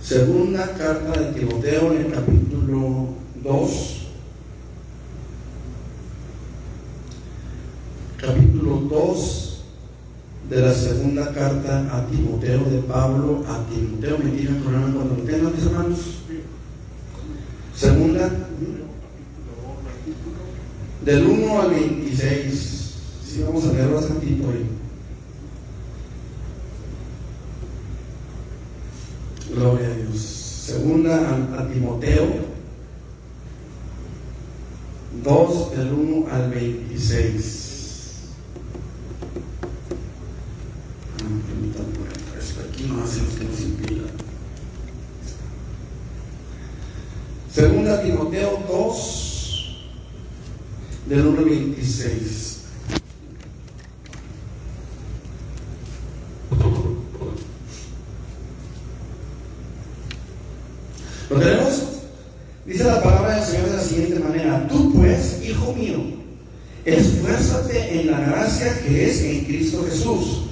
Segunda carta de Timoteo, en el capítulo 2. Capítulo 2 de la segunda carta a Timoteo, de Pablo a Timoteo. Me indican el programa cuando lo tengan, mis hermanos. Segunda, del 1 al 26. Sí, vamos a leerlo bastantito hoy. Gloria a Dios. Segunda a Timoteo 2, del 1 al 26. Aquí no hacemos que nos impida. Segunda Timoteo 2, del 1 al 26. ¿Lo tenemos? Dice la palabra del Señor de la siguiente manera: tú pues, hijo mío, esfuérzate en la gracia que es en Cristo Jesús.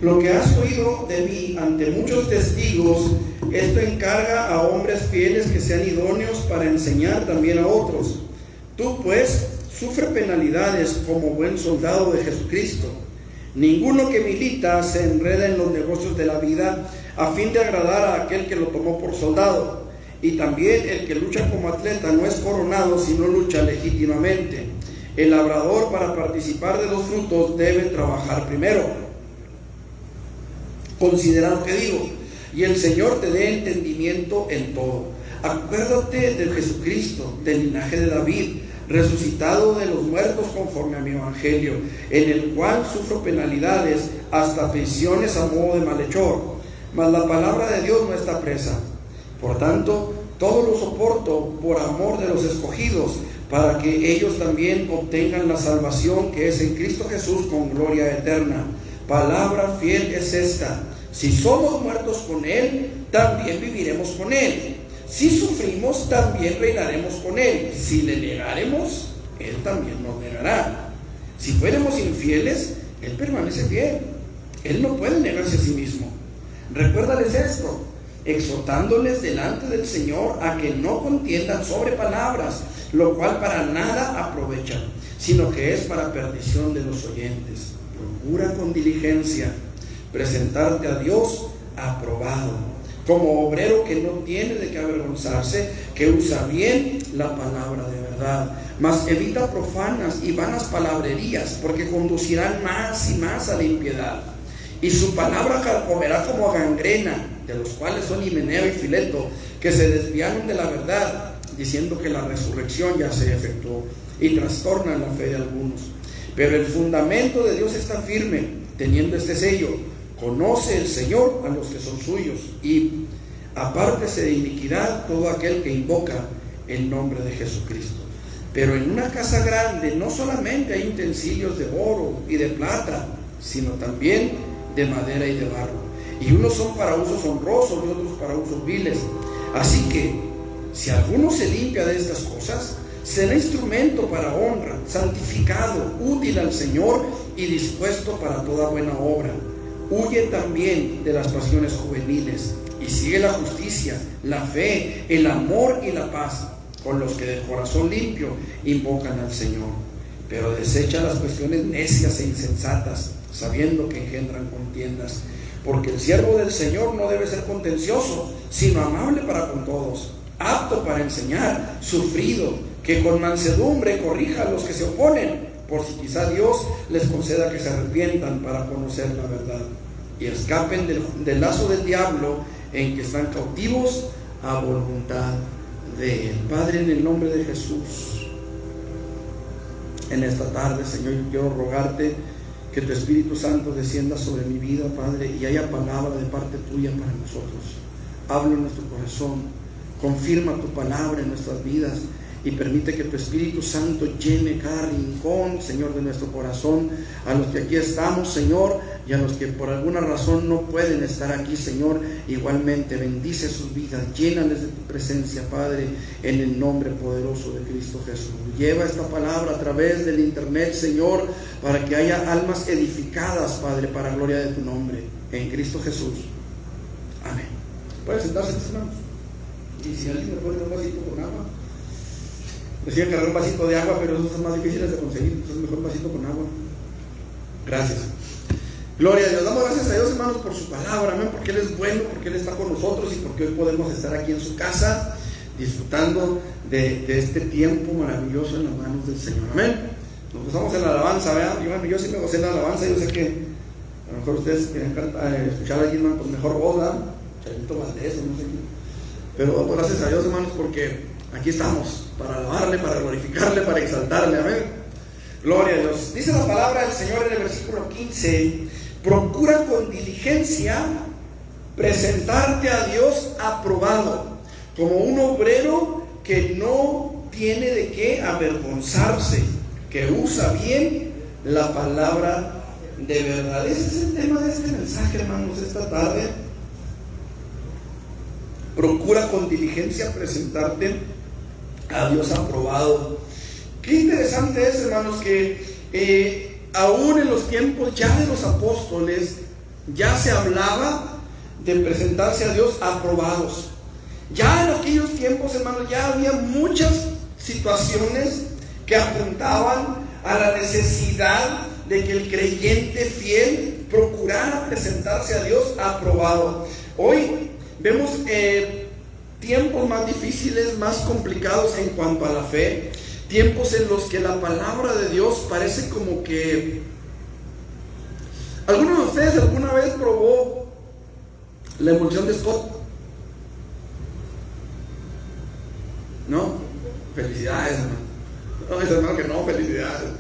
Lo que has oído de mí ante muchos testigos, esto encarga a hombres fieles que sean idóneos para enseñar también a otros. Tú pues, sufre penalidades como buen soldado de Jesucristo. Ninguno que milita se enreda en los negocios de la vida a fin de agradar a aquel que lo tomó por soldado. Y también el que lucha como atleta no es coronado, sino lucha legítimamente. El labrador, para participar de los frutos, debe trabajar primero. Considera lo que digo, y el Señor te dé entendimiento en todo. Acuérdate de Jesucristo, del linaje de David, resucitado de los muertos conforme a mi evangelio, en el cual sufro penalidades, hasta prisiones a modo de malhechor. Mas la palabra de Dios no está presa. Por tanto, todo lo soporto por amor de los escogidos, para que ellos también obtengan la salvación que es en Cristo Jesús con gloria eterna. Palabra fiel es esta: si somos muertos con Él, también viviremos con Él. Si sufrimos, también reinaremos con Él. Si le negaremos, Él también nos negará. Si fuéramos infieles, Él permanece fiel. Él no puede negarse a sí mismo. Recuérdales esto, exhortándoles delante del Señor a que no contiendan sobre palabras, lo cual para nada aprovecha, sino que es para perdición de los oyentes. Procura con diligencia presentarte a Dios aprobado, como obrero que no tiene de qué avergonzarse, que usa bien la palabra de verdad. Mas evita profanas y vanas palabrerías, porque conducirán más y más a la impiedad. Y su palabra carcomerá como gangrena, de los cuales son Himeneo y Fileto, que se desviaron de la verdad, diciendo que la resurrección ya se efectuó, y trastornan la fe de algunos. Pero el fundamento de Dios está firme, teniendo este sello: conoce el Señor a los que son suyos, y apártese de iniquidad todo aquel que invoca el nombre de Jesucristo. Pero en una casa grande no solamente hay utensilios de oro y de plata, sino también de madera y de barro, y unos son para usos honrosos y otros para usos viles. Así que, si alguno se limpia de estas cosas, será instrumento para honra, santificado, útil al Señor y dispuesto para toda buena obra. Huye también de las pasiones juveniles y sigue la justicia, la fe, el amor y la paz, con los que de corazón limpio invocan al Señor. Pero desecha las cuestiones necias e insensatas, sabiendo que engendran contiendas, porque el siervo del Señor no debe ser contencioso, sino amable para con todos, apto para enseñar, sufrido, que con mansedumbre corrija a los que se oponen, por si quizá Dios les conceda que se arrepientan para conocer la verdad y escapen del lazo del diablo en que están cautivos a voluntad de Él. Padre, en el nombre de Jesús, en esta tarde, Señor, yo quiero rogarte que tu Espíritu Santo descienda sobre mi vida, Padre, y haya palabra de parte tuya para nosotros. Habla en nuestro corazón, confirma tu palabra en nuestras vidas, y permite que tu Espíritu Santo llene cada rincón, Señor, de nuestro corazón. A los que aquí estamos, Señor, y a los que por alguna razón no pueden estar aquí, Señor, igualmente bendice sus vidas, llénales de tu presencia, Padre, en el nombre poderoso de Cristo Jesús. Lleva esta palabra a través del internet, Señor, para que haya almas edificadas, Padre, para gloria de tu nombre, en Cristo Jesús. Amén. Puede sentarse, hermanos. Y si alguien me pone un vasito con agua, decía cargar un vasito de agua, pero esos son más difíciles de conseguir. Entonces mejor un vasito con agua. Gracias. Gloria a Dios. Damos gracias a Dios, hermanos, por su palabra, amén, porque Él es bueno, porque Él está con nosotros y porque hoy podemos estar aquí en su casa disfrutando de este tiempo maravilloso en las manos del Señor, amén. Nos gozamos en la alabanza, ¿verdad? Yo sí me gocé en la alabanza. Yo sé que a lo mejor ustedes quieren escuchar a alguien más con mejor voz, ¿verdad? Chavito Valdés o no sé qué. Pero damos gracias a Dios, hermanos, porque aquí estamos para alabarle, para glorificarle, para exaltarle, amén. Gloria a Dios. Dice la palabra del Señor en el versículo 15: procura con diligencia presentarte a Dios aprobado, como un obrero que no tiene de qué avergonzarse, que usa bien la palabra de verdad. Ese es el tema de este mensaje, hermanos, esta tarde. Procura con diligencia presentarte a Dios aprobado. Qué interesante es, hermanos, que aún en los tiempos ya de los apóstoles ya se hablaba de presentarse a Dios aprobados. Ya en aquellos tiempos, hermanos, ya había muchas situaciones que apuntaban a la necesidad de que el creyente fiel procurara presentarse a Dios aprobado. Hoy vemos tiempos más difíciles, más complicados en cuanto a la fe, tiempos en los que la palabra de Dios parece como que... ¿Alguno de ustedes alguna vez probó la emulsión de Scott? ¿No? Felicidades, hermano. No, mis hermanos, que no, felicidades.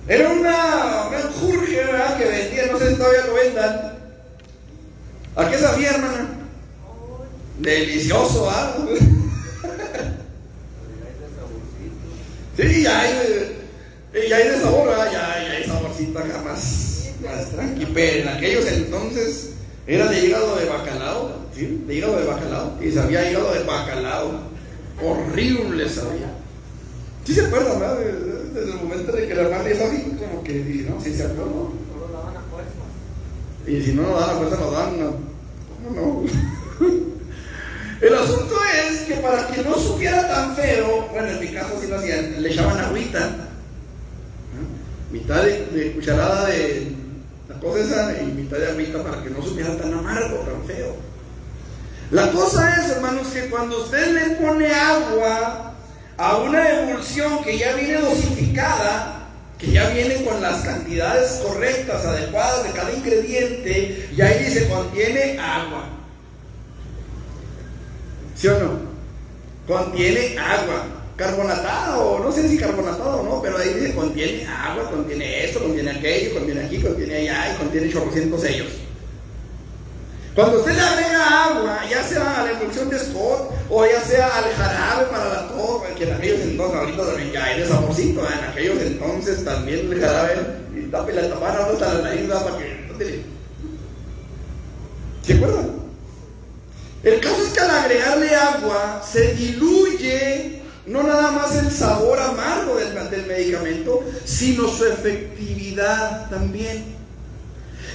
Era una menjurje, ¿verdad?, que vendía, no sé si todavía lo vendan. ¿A qué sabía, hermana? Delicioso, ¿ah? Sí, ya hay de sabor, ¿verdad? Ya hay saborcito acá más tranqui. Pero en aquellos entonces era de hígado de bacalao, ¿sí? De hígado de bacalao. Y sabía hígado de bacalao. Horrible sabía. ¿Sí se acuerdan, verdad? Desde el momento de que la hermana ya sabía, como que dije, no, sí se acuerdan. No lo daban a fuerza. Y si no nos daban a fuerza, nos daban, no. ¿Cómo no? El asunto es que para que no supiera tan feo, bueno, en mi caso sí lo hacían, le echaban agüita, ¿no? Mitad de cucharada de la cosa esa y mitad de agüita para que no supiera tan amargo, tan feo. La cosa es, hermanos, que cuando usted le pone agua a una emulsión que ya viene dosificada, que ya viene con las cantidades correctas, adecuadas de cada ingrediente, y ahí dice contiene agua. ¿Sí o no? Contiene agua carbonatada, o no sé si carbonatada o no, pero ahí dice contiene agua, contiene esto, contiene aquello, contiene aquí, contiene allá y contiene 800 sellos. Cuando usted le agrega agua, ya sea a la emulsión de Scott o ya sea al jarabe para la tos, que en aquellos entonces, ahorita también ya hay de saborcito, en aquellos entonces también el jarabe, y tape la tapara hasta la nariz, para que... ¿Se acuerdan? El caso es que al agregarle agua se diluye no nada más el sabor amargo del medicamento, sino su efectividad también.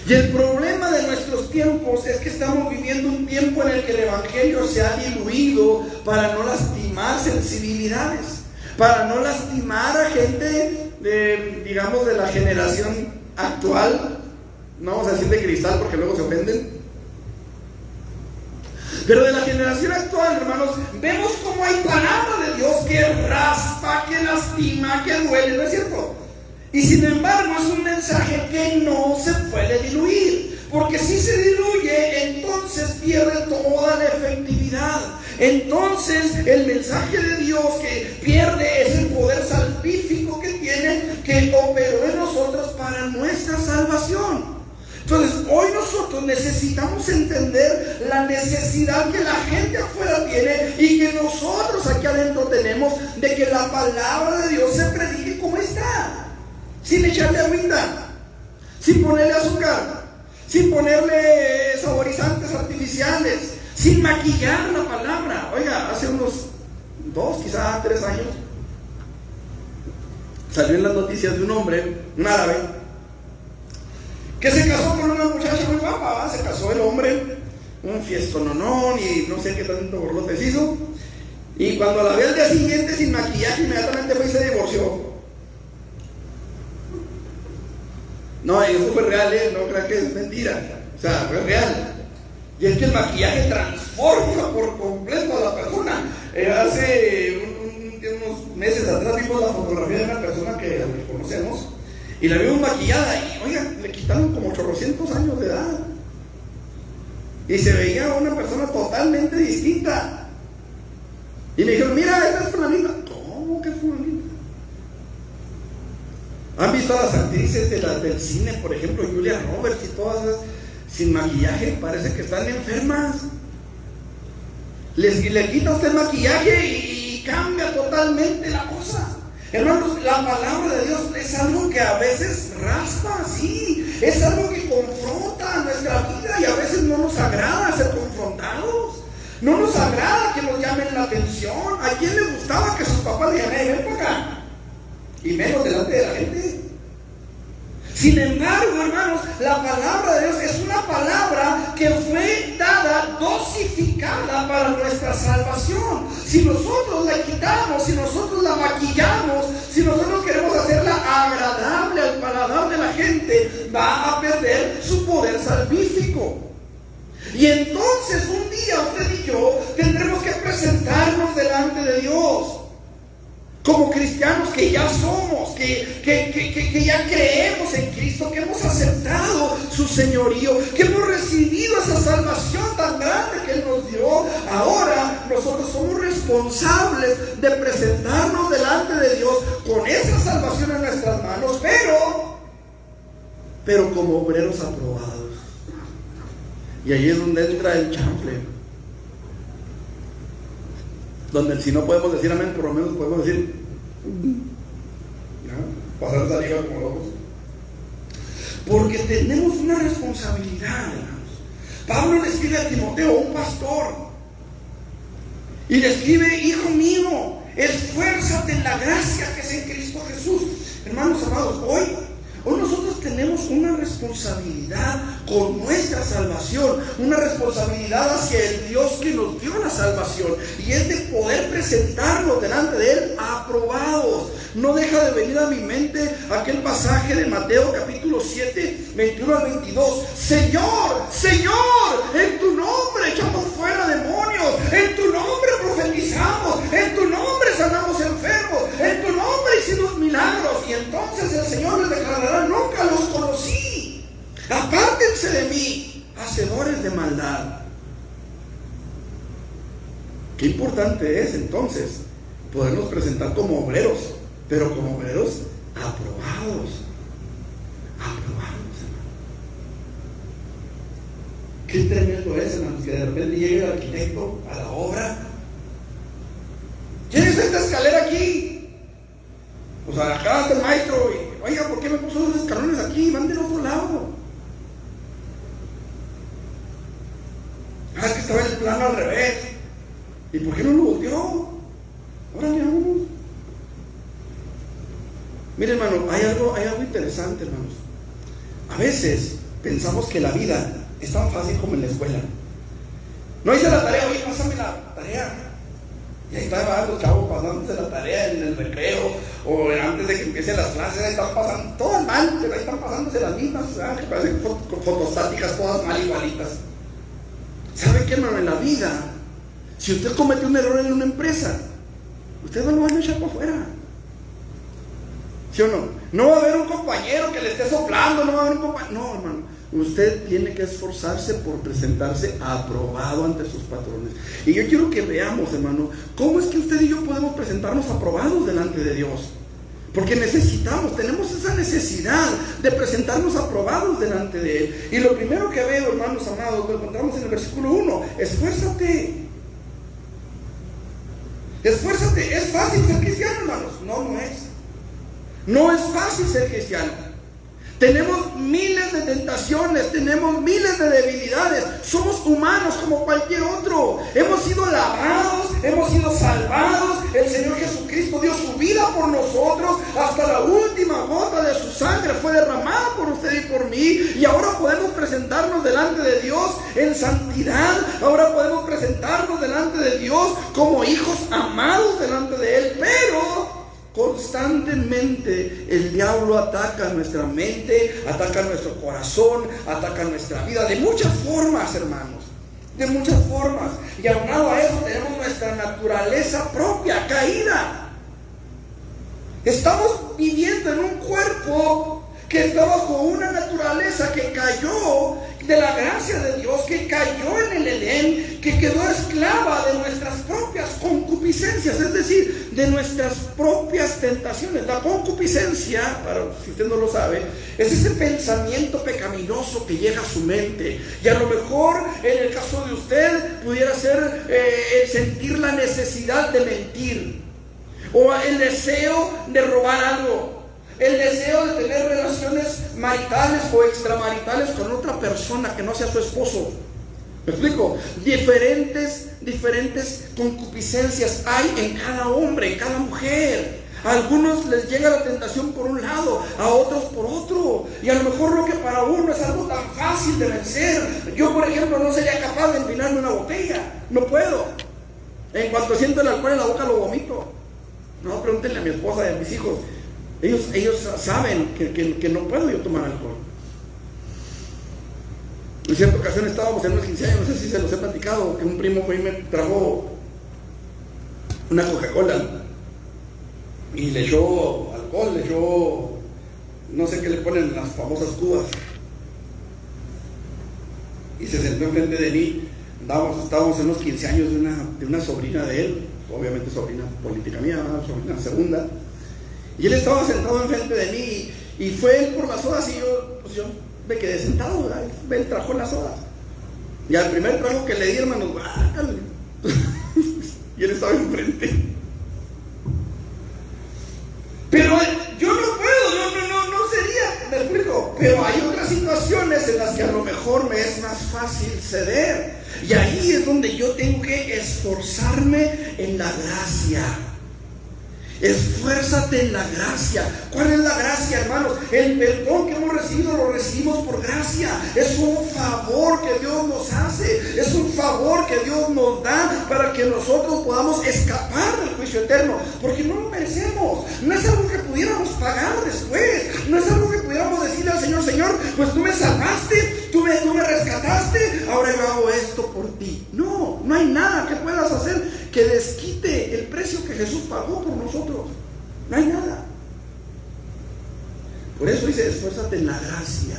Y el problema de nuestros tiempos es que estamos viviendo un tiempo en el que el evangelio se ha diluido para no lastimar sensibilidades, para no lastimar a gente digamos de la generación actual, no vamos a decir de cristal porque luego se ofenden. Pero de la generación actual, hermanos, vemos cómo hay palabra de Dios que raspa, que lastima, que duele, ¿no es cierto? Y sin embargo es un mensaje que no se puede diluir, porque si se diluye, entonces pierde toda la efectividad. Entonces el mensaje de Dios que pierde es el poder salvífico que tiene, que operó en nosotros para nuestra salvación. Entonces, hoy nosotros necesitamos entender la necesidad que la gente afuera tiene y que nosotros aquí adentro tenemos de que la palabra de Dios se predique como está, sin echarle agüita, sin ponerle azúcar, sin ponerle saborizantes artificiales, sin maquillar la palabra. Oiga, hace unos 2, quizás 3 años, salió en las noticias de un hombre, un árabe, que se casó con una muchacha muy guapa, ¿va? Se casó el hombre, un un fiestononón y no sé qué tanto borlotes hizo. Y cuando la vi al día siguiente sin maquillaje, inmediatamente fue y se divorció. No, eso fue real, no crean que es mentira. O sea, fue real. Y es que el maquillaje transforma por completo a la persona. Hace unos meses atrás vimos la fotografía de una persona que conocemos y la vimos maquillada y, oiga, le quitaron como 800 años de edad. Y se veía una persona totalmente distinta. Y me dijeron, mira, esta es fulanita. ¿Cómo que fulanita? ¿Han visto a las actrices del cine, por ejemplo, Julia Roberts y todas esas, sin maquillaje? Parece que están enfermas. Le quita usted el maquillaje y cambia totalmente la cosa. Hermanos, la palabra de Dios es algo que a veces raspa, sí. Es algo que confronta nuestra vida y a veces no nos agrada ser confrontados. No nos agrada que nos llamen la atención. ¿A quién le gustaba que sus papás le llamaran, ven para acá? Y menos delante de la gente. Sin embargo, hermanos, la palabra de Dios es una palabra que fue dada, dosificada para nuestra salvación. Si nosotros la quitamos, si nosotros la maquillamos, si nosotros queremos hacerla agradable al paladar de la gente, va a perder su poder salvífico. Y entonces un día usted y yo tendremos que presentarnos delante de Dios como cristianos que ya somos, que ya creemos en Cristo, que hemos aceptado su señorío, que hemos recibido esa salvación tan grande que Él nos dio. Ahora nosotros somos responsables de presentarnos delante de Dios con esa salvación en nuestras manos, pero como obreros aprobados. Y ahí es donde entra el chanfle, donde si no podemos decir amén, por lo menos podemos decir, ¿no? Pasar esa liga como locos. Porque tenemos una responsabilidad, hermanos. Pablo le escribe a Timoteo, un pastor, y le escribe, hijo mío, esfuérzate en la gracia que es en Cristo Jesús. Hermanos amados, hoy nosotros tenemos una responsabilidad con nuestra salvación, una responsabilidad hacia el Dios que nos dio la salvación, y es de poder presentarnos delante de Él aprobados. No deja de venir a mi mente aquel pasaje de Mateo capítulo 7, 21 al 22. Señor, Señor, en tu nombre echamos fuera demonios, en tu nombre profetizamos, en tu nombre sanamos enfermos, en tu nombre hicimos milagros. Y entonces el Señor les declarará, nunca los conocí, apártense de mí, hacedores de maldad. Qué importante es entonces podernos presentar como obreros, pero como obreros aprobados. Aprobados, hermano. Qué tremendo es, hermanos, que de repente llegue el arquitecto a la obra. ¿Quién es esta escalera aquí? Pues acá está el maestro. Y, oiga, ¿por qué me puso los escalones aquí? Van del otro lado. Es que estaba el plano al revés. ¿Y por qué no lo volteó? Órale, vámonos. Mire, hermano, hay algo interesante, hermanos. A veces pensamos que la vida es tan fácil como en la escuela. No hice la tarea, oye, pásame la tarea. Y ahí están los chavos pasándose la tarea en el recreo, o antes de que empiecen las clases, ahí están pasando, todas mal, pero ahí están pasándose las mismas, que parecen fotostáticas, todas mal igualitas. ¿Sabe qué, hermano? En la vida, si usted comete un error en una empresa, usted no lo van a echar para afuera. ¿Sí o no? No va a haber un compañero que le esté soplando, no va a haber un compañero. No, hermano. Usted tiene que esforzarse por presentarse aprobado ante sus patrones. Y yo quiero que veamos, hermano, cómo es que usted y yo podemos presentarnos aprobados delante de Dios. Porque tenemos esa necesidad de presentarnos aprobados delante de Él. Y lo primero que veo, hermanos amados, lo encontramos en el versículo 1. Esfuérzate. Esfuérzate. ¿Es fácil ser cristiano, hermanos? No, no es. No es fácil ser cristiano. Tenemos miles de tentaciones, tenemos miles de debilidades. Somos humanos como cualquier otro. Hemos sido lavados, hemos sido salvados. El Señor Jesucristo dio su vida por nosotros. Hasta la última gota de su sangre fue derramada por usted y por mí. Y ahora podemos presentarnos delante de Dios en santidad. Ahora podemos presentarnos delante de Dios como hijos amados delante de Él. Pero constantemente el diablo ataca nuestra mente, ataca nuestro corazón, ataca nuestra vida de muchas formas, hermanos, de muchas formas. Y aunado a eso tenemos nuestra naturaleza propia caída. Estamos viviendo en un cuerpo que está bajo una naturaleza que cayó de la gracia de Dios, que cayó en el Edén, que quedó esclava de nuestras propias concupiscencias, es decir, de nuestras propias tentaciones. La concupiscencia, para si usted no lo sabe, es ese pensamiento pecaminoso que llega a su mente. Y a lo mejor, en el caso de usted, pudiera ser sentir la necesidad de mentir, o el deseo de robar algo, el deseo de tener relaciones maritales o extramaritales con otra persona que no sea su esposo. ¿Me explico? Diferentes concupiscencias hay en cada hombre, en cada mujer. A algunos les llega la tentación por un lado, a otros por otro. Y a lo mejor lo que para uno es algo tan fácil de vencer. Yo, por ejemplo, no sería capaz de empinarme una botella. No puedo. En cuanto siento el alcohol en la boca lo vomito. No, pregúntenle a mi esposa y a mis hijos. Ellos saben que no puedo yo tomar alcohol. En cierta ocasión estábamos en unos 15 años, no sé si se los he platicado, que un primo fue y me trajo una Coca-Cola y le echó alcohol, le echó no sé qué le ponen en las famosas cubas, y se sentó enfrente de mí. Estábamos en unos 15 años de una sobrina de él, obviamente sobrina política mía, sobrina segunda. Y él estaba sentado enfrente de mí y fue él por las sodas y yo me quedé sentado, ¿verdad? Él trajo las sodas. Y al primer trago que le di, hermano, y él estaba enfrente. Pero yo no puedo, no sería, me explico. Pero hay otras situaciones en las que a lo mejor me es más fácil ceder. Y ahí es donde yo tengo que esforzarme en la gracia. Esfuérzate en la gracia. ¿Cuál es la gracia, hermanos? El perdón que hemos recibido lo recibimos por gracia. Es un favor que Dios nos hace. Es un favor que Dios nos da para que nosotros podamos escapar del juicio eterno. Porque no lo merecemos. No es algo que pudiéramos pagar después. No es algo que pudiéramos decirle al Señor: Señor, pues tú me salvaste, tú me rescataste, ahora yo hago esto por ti. No hay nada que puedas hacer que desquite el precio que Jesús pagó por nosotros. No hay nada. Por eso dice: esfuérzate en la gracia.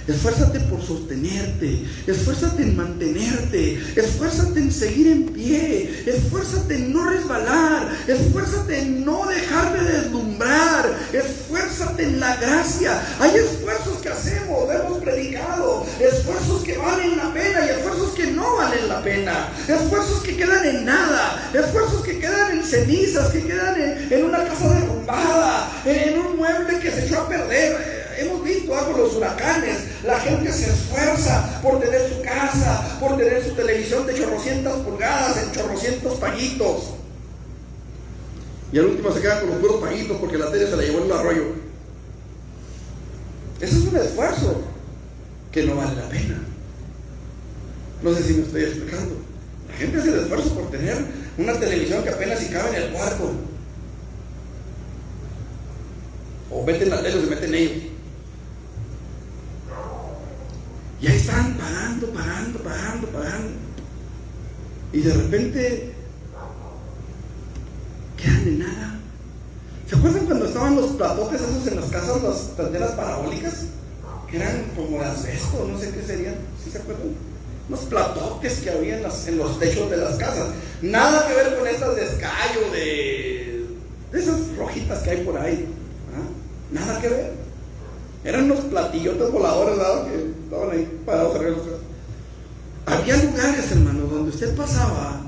Esfuérzate por sostenerte, esfuérzate en mantenerte, esfuérzate en seguir en pie, esfuérzate en no resbalar, esfuérzate en no dejarte deslumbrar, esfuérzate en la gracia. Hay esfuerzos que hacemos, hemos predicado, esfuerzos que valen la pena y esfuerzos que no valen la pena, esfuerzos que quedan en nada, esfuerzos que quedan en cenizas, que quedan en una casa derrumbada, en un mueble que se echó a perder. Hemos visto algo los huracanes. La gente se esfuerza por tener su casa, por tener su televisión de 800 pulgadas en 800 paguitos. Y al último se quedan con los puros paguitos porque la tele se la llevó en el arroyo. Eso es un esfuerzo que no vale la pena. No sé si me estoy explicando. La gente hace el esfuerzo por tener una televisión que apenas si cabe en el cuarto. O meten la tele o se meten ellos. Y ahí están pagando. Y de repente quedan en nada. ¿Se acuerdan cuando estaban los platotes esos en las casas, las antenas parabólicas? Que eran como de asbesto, no sé qué serían. ¿Sí se acuerdan? Unos platotes que había en los techos de las casas. Nada que ver con estas de Sky o de esas rojitas que hay por ahí. Nada que ver. Eran unos platillotes voladores, ¿verdad? Que estaban ahí parados arriba de los casas. Había lugares, hermano, donde usted pasaba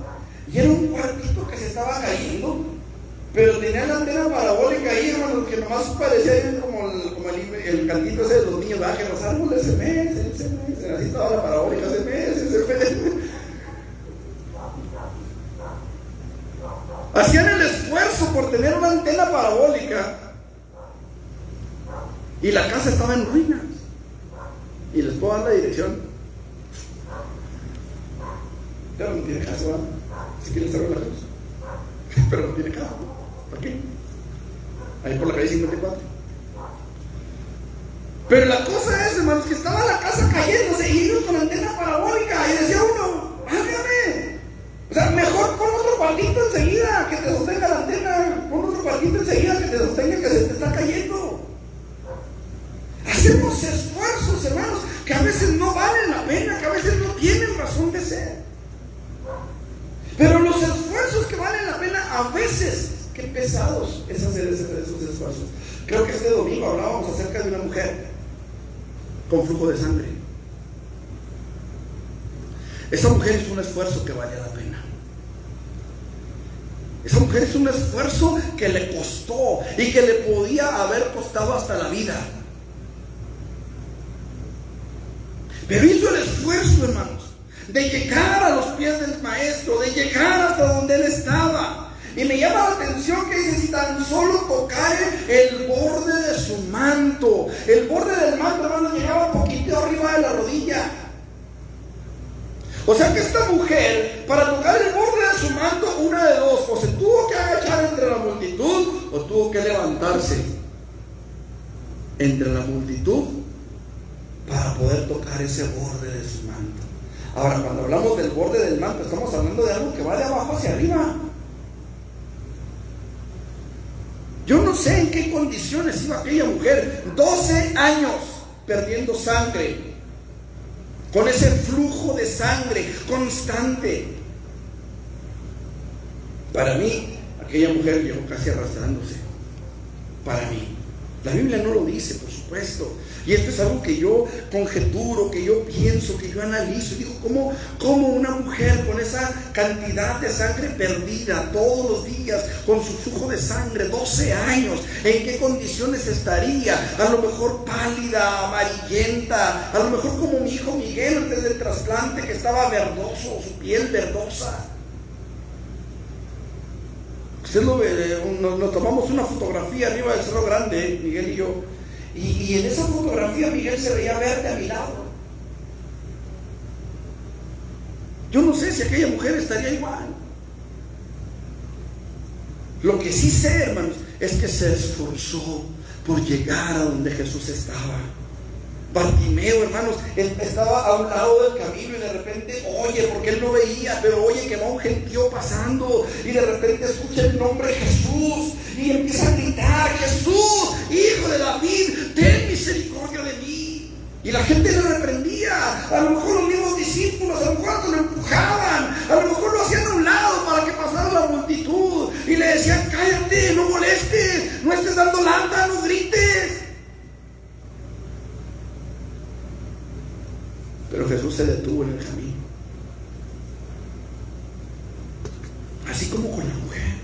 y era un cuartito que se estaba cayendo Pero tenía la antena parabólica ahí, hermano, que nomás parecía como el cantito ese de los niños, que los árboles se mecen, así estaba la parabólica, se mecen. Hacían el esfuerzo por tener una antena parabólica y la casa estaba en ruinas. Y les puedo dar la dirección. Pero no tiene caso, ¿verdad? Si quieres cerrar la luz. Pero no tiene caso. ¿Por qué? Ahí por la calle 54. Pero la cosa es, hermanos, que estaba la casa cayéndose y ellos con antena parabólica. Y decía uno, hágame. O sea, mejor pon otro cuartito enseguida que te sostenga la antena. Pon otro cuartito enseguida que te sostenga que se te está cayendo. Hacemos esfuerzos, hermanos, que a veces no valen la pena, que a veces no tienen razón de ser. Pero los esfuerzos que valen la pena, a veces, qué pesados es hacer esos esfuerzos. Creo que este domingo hablábamos acerca de una mujer con flujo de sangre. Esa mujer es un esfuerzo que vale la pena. Esa mujer es un esfuerzo que le costó y que le podía haber costado hasta la vida. Pero hizo el esfuerzo, hermanos, de llegar a los pies del maestro, de llegar hasta donde él estaba. Y me llama la atención que dice, si tan solo tocar el borde de su manto. El borde del manto, hermano, llegaba un poquito arriba de la rodilla. O sea que esta mujer, para tocar el borde de su manto, una de dos: o se tuvo que agachar entre la multitud, o tuvo que levantarse entre la multitud para poder tocar ese borde de su manto. Ahora, cuando hablamos del borde del manto, estamos hablando de algo que va de abajo hacia arriba. Yo no sé en qué condiciones iba aquella mujer, 12 años perdiendo sangre, con ese flujo de sangre constante. Para mí, aquella mujer llegó casi arrastrándose. Para mí. La Biblia no lo dice, por supuesto. Y esto es algo que yo conjeturo, que yo pienso, que yo analizo. Y digo, ¿cómo una mujer con esa cantidad de sangre perdida todos los días, con su flujo de sangre, 12 años, en qué condiciones estaría? A lo mejor pálida, amarillenta, a lo mejor como mi hijo Miguel antes del trasplante, que estaba verdoso, su piel verdosa. Nos tomamos una fotografía arriba del Cerro Grande, Miguel y yo, y en esa fotografía Miguel se veía verde a mi lado. Yo no sé si aquella mujer estaría igual. Lo que sí sé, hermanos, es que se esforzó por llegar a donde Jesús estaba. Bartimeo, hermanos, él estaba a un lado del camino y de repente oye, porque él no veía, pero oye que va un gentío pasando y de repente escucha el nombre de Jesús y empieza a gritar: Jesús, hijo de David, ten misericordia de mí. Y la gente le reprendía, a lo mejor los mismos discípulos, a lo mejor lo empujaban, a lo mejor lo hacían a un lado para que pasara la multitud y le decían: cállate, no molestes, no estés dando lata, no grites. Pero Jesús se detuvo en el camino. Así como con la mujer.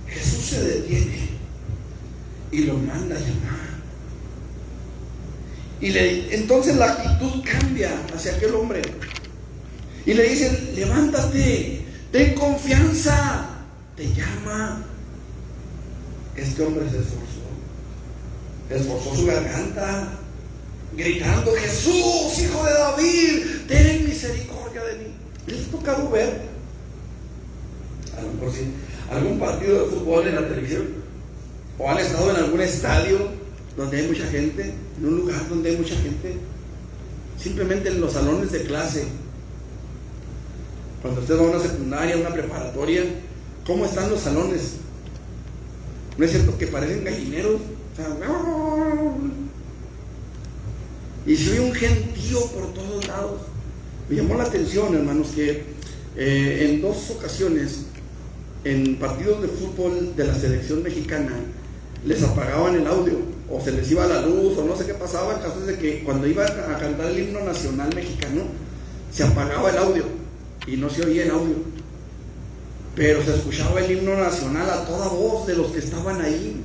Jesús se detiene y lo manda a llamar. Y entonces la actitud cambia hacia aquel hombre. Y le dicen: levántate, ten confianza, te llama. Este hombre se esforzó su garganta, gritando: Jesús, hijo de David, ten misericordia de mí. ¿Les ha tocado ver, a lo mejor sí, algún partido de fútbol en la televisión? ¿O han estado en algún estadio donde hay mucha gente? En un lugar donde hay mucha gente. Simplemente en los salones de clase. Cuando usted va a una secundaria, una preparatoria, ¿cómo están los salones? ¿No es cierto que parecen gallineros? O sea, y se oye un gentío por todos lados. Me llamó la atención, hermanos, que en 2 ocasiones, en partidos de fútbol de la selección mexicana, les apagaban el audio, o se les iba la luz, o no sé qué pasaba. El caso es de que cuando iban a cantar el himno nacional mexicano, se apagaba el audio y no se oía el audio. pero se escuchaba el himno nacional a toda voz de los que estaban ahí.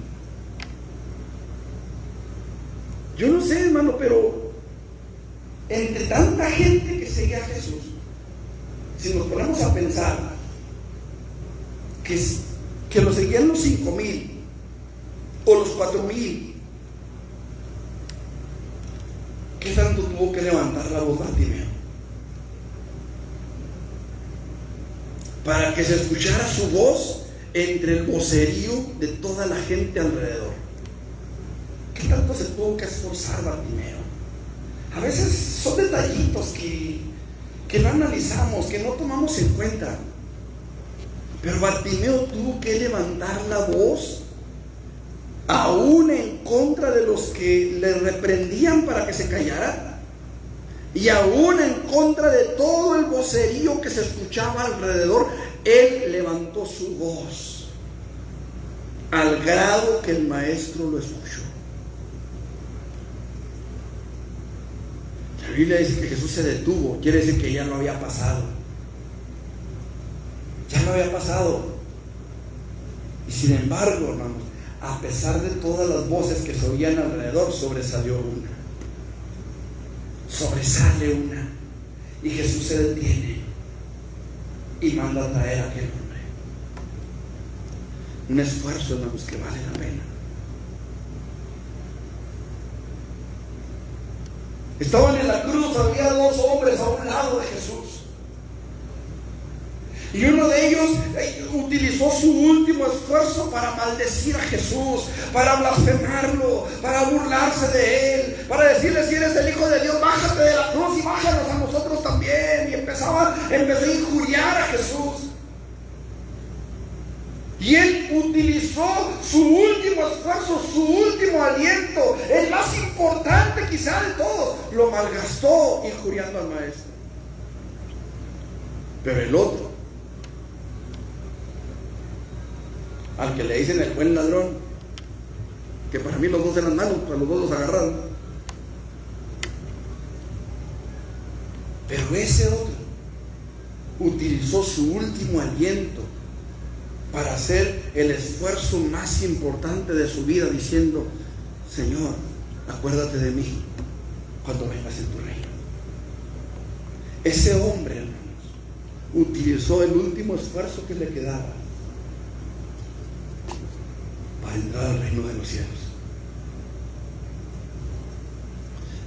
Yo no sé, hermano, pero entre tanta gente que seguía a Jesús, si nos ponemos a pensar que lo seguían los 5,000 o los 4,000, ¿qué tanto tuvo que levantar la voz Bartimeo para que se escuchara su voz entre el vocerío de toda la gente alrededor? ¿Qué tanto se tuvo que esforzar Bartimeo? A veces son detallitos que no analizamos, que no tomamos en cuenta. Pero Bartimeo tuvo que levantar la voz, aún en contra de los que le reprendían para que se callara, y aún en contra de todo el vocerío que se escuchaba alrededor. Él levantó su voz al grado que el maestro lo escuchó. La Biblia dice que Jesús se detuvo, quiere decir que ya no había pasado. Ya no había pasado. Y sin embargo, hermanos, a pesar de todas las voces que se oían alrededor, sobresalió una. Sobresale una. Y Jesús se detiene y manda a traer a aquel hombre. Un esfuerzo, hermanos, que vale la pena. Estaban en la cruz, había 2 hombres a un lado de Jesús. Y uno de ellos utilizó su último esfuerzo para maldecir a Jesús, para blasfemarlo, para burlarse de él, para decirle: si eres el Hijo de Dios, bájate de la cruz y bájanos a nosotros también. Y empezó a injuriar a Jesús. Y él utilizó su último esfuerzo, su último aliento, el más importante quizá de todos, lo malgastó injuriando al maestro. Pero el otro, al que le dicen el buen ladrón, que para mí los dos eran malos, para los dos los agarraron, pero ese otro utilizó su último aliento para hacer el esfuerzo más importante de su vida, diciendo: Señor, acuérdate de mí cuando vengas en tu reino. Ese hombre, hermanos, utilizó el último esfuerzo que le quedaba para entrar al reino de los cielos.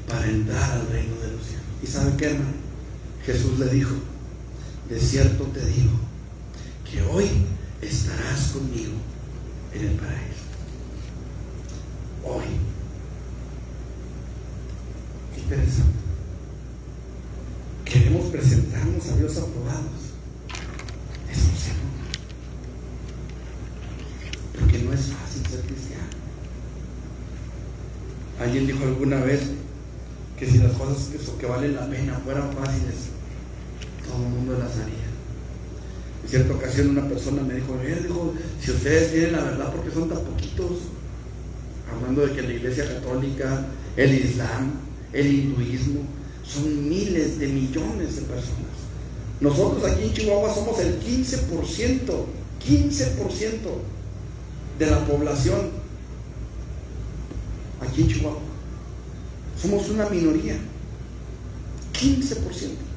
Para entrar al reino de los cielos. ¿Y sabe qué, hermano? Jesús le dijo: de cierto te digo que hoy estarás conmigo en el paraíso. Hoy. Qué interesante. Queremos presentarnos a Dios aprobados. Eso no se nota. Porque no es fácil ser cristiano. Alguien dijo alguna vez que si las cosas que valen la pena fueran fáciles, todo el mundo las haría. En cierta ocasión una persona me dijo: si ustedes tienen la verdad, ¿por qué son tan poquitos? Hablando de que la Iglesia Católica, el Islam, el hinduismo, son miles de millones de personas. Nosotros aquí en Chihuahua somos el 15% de la población. Aquí en Chihuahua somos una minoría, 15%.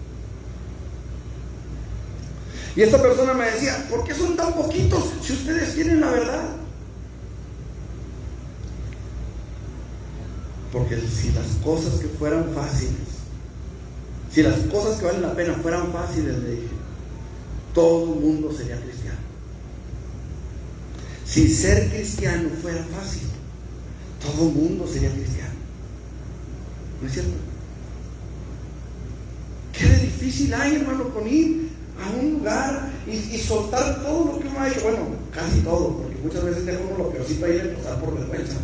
Y esta persona me decía: ¿por qué son tan poquitos si ustedes tienen la verdad? Porque si las cosas que fueran fáciles, si las cosas que valen la pena fueran fáciles, le dije, todo el mundo sería cristiano. Si ser cristiano fuera fácil, todo el mundo sería cristiano. ¿No es cierto? ¿Qué de difícil hay, hermano, con ir a un lugar y soltar todo lo que uno ha hecho? Bueno, casi todo, porque muchas veces deja uno lo peorcito ahí de pasar por vergüenza.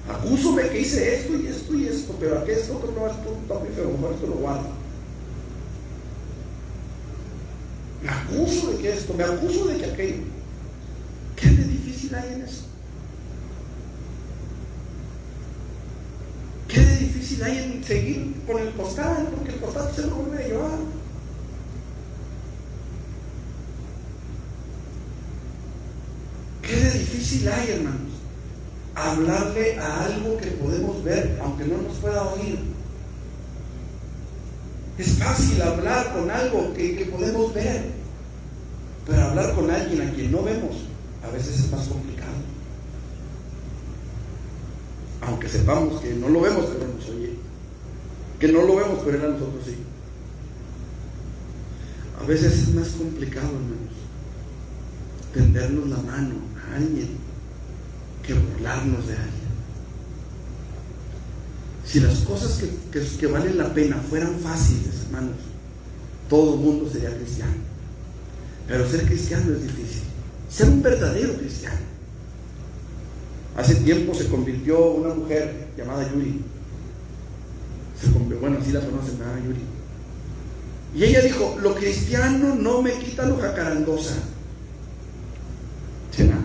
Acúsome que hice esto y esto y esto, pero aquí esto otro no, esto está muy feo, mejor esto lo guardo. Me acuso de que esto, me acuso de que aquello. ¿Qué de difícil hay en eso? ¿Qué de difícil hay en seguir con el costal? Porque el costal se lo vuelve a llevar. ¿Qué de difícil hay, hermanos? Hablarle a algo que podemos ver, aunque no nos pueda oír. Es fácil hablar con algo que podemos ver, pero hablar con alguien a quien no vemos, a veces es más complicado. Aunque sepamos que no lo vemos, pero nos oye. Que no lo vemos, pero él a nosotros sí. A veces es más complicado, hermanos, tendernos la mano a alguien que burlarnos de alguien. Si las cosas que valen la pena fueran fáciles, hermanos, todo el mundo sería cristiano. Pero ser cristiano es difícil. Ser un verdadero cristiano. Hace tiempo se convirtió una mujer llamada Yuri. Bueno, así la conocen, ¿verdad? Yuri. Y ella dijo: lo cristiano no me quita lo jacarandosa. ¿Será?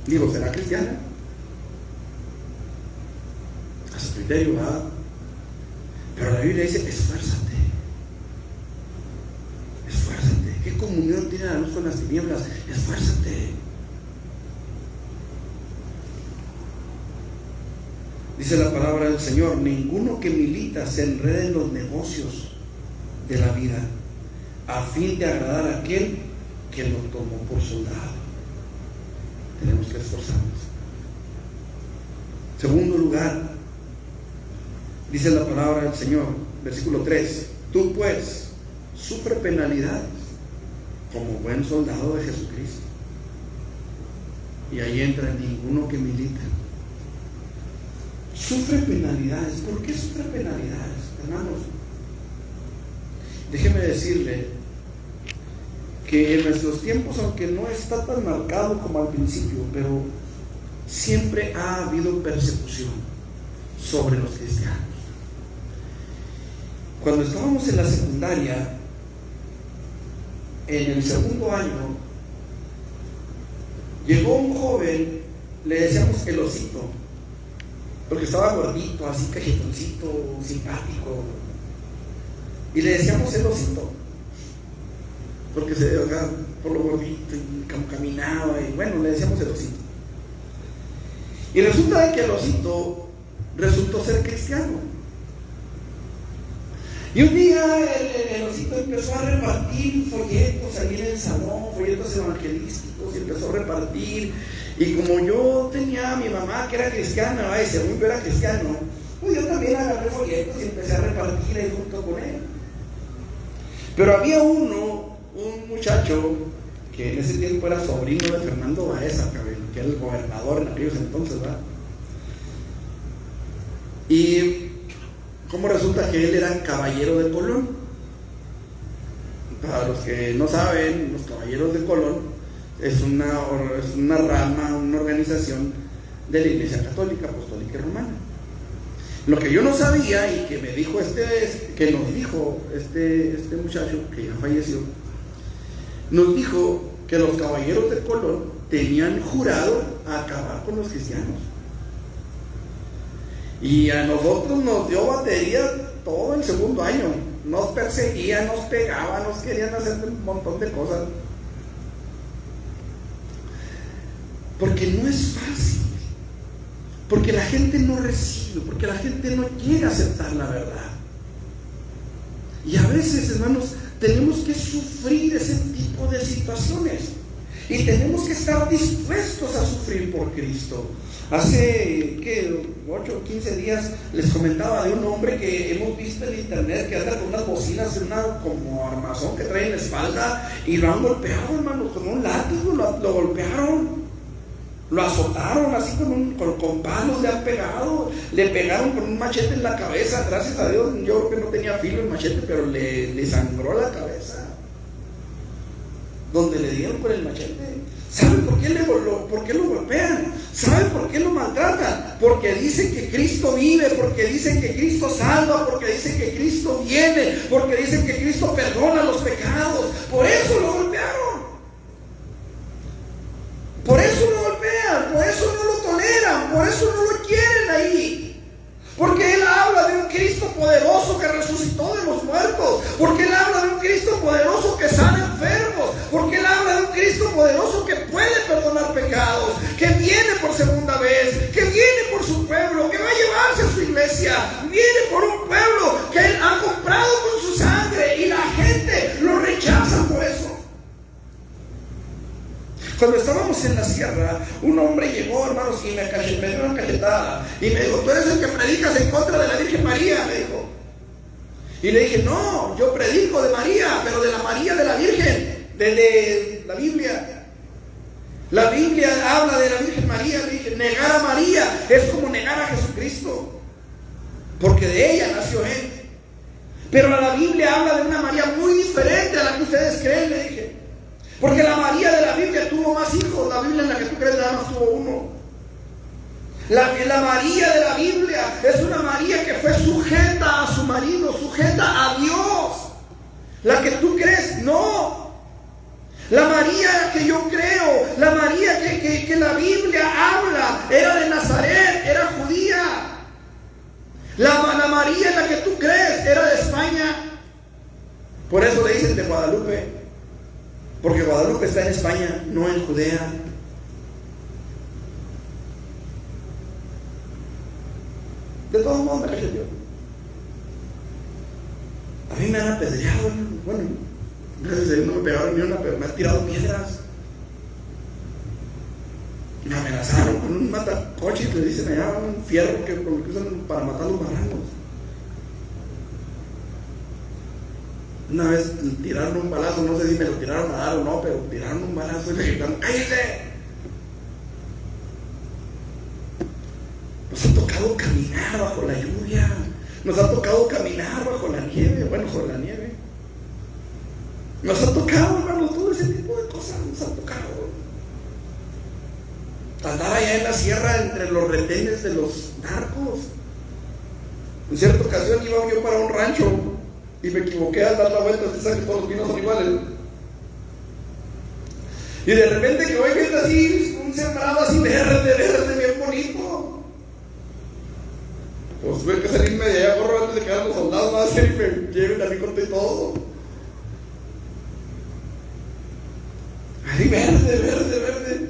Digo, ¿será cristiana? A su criterio, ¿verdad? Pero la Biblia dice: esfuérzate. Esfuérzate. ¿Qué comunión tiene la luz con las tinieblas? Esfuérzate. Dice la palabra del Señor: ninguno que milita se enrede en los negocios de la vida, a fin de agradar a aquel que lo tomó por soldado. Tenemos que esforzarnos. Segundo lugar, dice la palabra del Señor, versículo 3: tú pues sufre penalidades como buen soldado de Jesucristo. Y ahí entra: ninguno que milita sufre penalidades. ¿Por qué sufre penalidades, hermanos? Déjeme decirle que en nuestros tiempos, aunque no está tan marcado como al principio, pero siempre ha habido persecución sobre los cristianos. Cuando estábamos en la secundaria, en el segundo año, llegó un joven, le decíamos el osito, porque estaba gordito, así cajetoncito, simpático, y le decíamos el osito, porque se dejaba por lo gordito y caminaba, y bueno, le decíamos el osito. Y resulta que el osito resultó ser cristiano. Y un día el osito empezó a repartir folletos ahí en el salón, folletos evangelísticos, y empezó a repartir. Y como yo tenía a mi mamá que era cristiana, y según yo era cristiano, pues yo también agarré folletos y empecé a repartir ahí junto con él. Pero había un muchacho que en ese tiempo era sobrino de Fernando Baeza, que era el gobernador en aquellos entonces, ¿verdad? Y como resulta que él era caballero de Colón. Para los que no saben, los caballeros de Colón es una rama, una organización de la Iglesia Católica, Apostólica y Romana. Lo que yo no sabía, y que me dijo que nos dijo este muchacho que ya falleció, nos dijo que los caballeros de Colón tenían jurado a acabar con los cristianos. Y a nosotros nos dio batería todo el segundo año. Nos perseguían, nos pegaban, nos querían hacer un montón de cosas. Porque no es fácil. Porque la gente no recibe, porque la gente no quiere aceptar la verdad. Y a veces, hermanos, tenemos que sufrir ese tipo de situaciones. Y tenemos que estar dispuestos a sufrir por Cristo. Hace 8 o 15 días les comentaba de un hombre que hemos visto en internet que anda con unas bocinas en como armazón que trae en la espalda, y lo han golpeado, hermano, con un látigo, lo golpearon, lo azotaron así con palos, le han pegado, le pegaron con un machete en la cabeza. Gracias a Dios, yo creo que no tenía filo el machete, pero le sangró la cabeza donde le dieron con el machete. ¿Saben por qué lo golpean? ¿Saben por qué lo maltratan? Porque dicen que Cristo vive, porque dicen que Cristo salva, porque dicen que Cristo viene, porque dicen que Cristo perdona los pecados. Por eso lo golpearon. Por eso lo golpean, por eso no lo toleran, por eso no lo quieren ahí. Porque Él habla de un Cristo poderoso que resucitó de los muertos. Porque Él habla de un Cristo poderoso que sana enfermos. Porque Él habla de un Cristo poderoso que puede perdonar Cuando estábamos en la sierra, un hombre llegó, hermanos, y me dio una cachetada. Y me dijo: tú eres el que predicas en contra de la Virgen María, me dijo. Y le dije: no, yo predico de María, pero de la María de la Virgen, de la Biblia. La Biblia habla de la Virgen María. Le dije: negar a María es como negar a Jesucristo, porque de ella nació Él. Pero la Biblia habla de una María muy diferente a la que ustedes creen, le dije. Porque la María de la Biblia tuvo más hijos. La Biblia en la que tú crees nada más tuvo uno. La María de la Biblia es una María que fue sujeta a su marido, sujeta a Dios. La que tú crees, no. La María que yo creo, la María que la Biblia habla, era de Nazaret, era judía. La María en la que tú crees era de España. Por eso le dicen de Guadalupe, porque Guadalupe está en España, no en Judea. De todos modos me cacheteó. A mí me han apedreado. Bueno, gracias a Dios no me pegaron ni una, pero me han tirado piedras. Y me amenazaron con un matacoches, le dicen allá, un fierro que usan para matar los marranos. Una vez tiraron un balazo, no sé si me lo tiraron a dar o no, pero tiraron un balazo y me gritaron: ¡cállate! Nos ha tocado caminar bajo la lluvia, nos ha tocado caminar bajo la nieve, bueno, bajo la nieve. Nos ha tocado, hermanos, todo ese tipo de cosas nos ha tocado. Andaba allá en la sierra entre los retenes de los narcos. En cierta ocasión iba yo para un rancho y me equivoqué al dar la vuelta. Usted sabe que todos los pinos son iguales. Y de repente que voy viendo así un sembrado así verde, bien bonito. Pues tuve que salirme de allá, corro, antes de que los soldados van a hacer y me lleven a mí con todo. Ahí verde.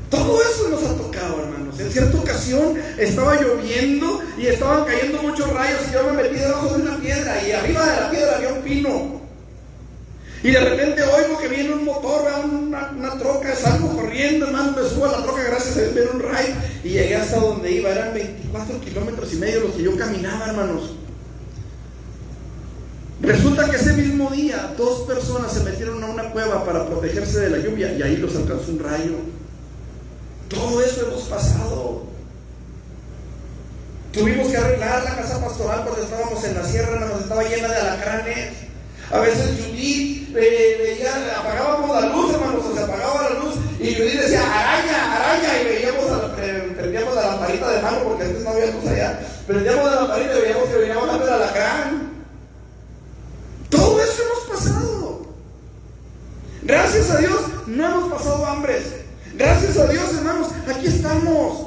Todo eso nos ha tocado, hermanos. En cierta ocasión estaba lloviendo y estaban cayendo muchos rayos y yo me metí debajo de una piedra y arriba de la piedra había un pino. Y de repente oigo que viene un motor, una troca, salgo corriendo, hermano, me subo a la troca gracias a Dios, viene un rayo y llegué hasta donde iba. Eran 24 kilómetros y medio los que yo caminaba, hermanos. Resulta que ese mismo día 2 personas se metieron a una cueva para protegerse de la lluvia y ahí los alcanzó un rayo. Todo eso hemos pasado. Tuvimos que arreglar la casa pastoral cuando estábamos en la sierra, hermanos, estaba llena de alacranes. A veces Judith veía, apagábamos la luz, hermanos, se apagaba la luz y Judith decía: araña, y veíamos, prendíamos la lamparita de mano porque antes no había luz allá. Prendíamos la lamparita y veíamos que venía volando el alacrán. Todo eso hemos pasado. Gracias a Dios no hemos pasado hambres. Gracias a Dios, hermanos, aquí estamos.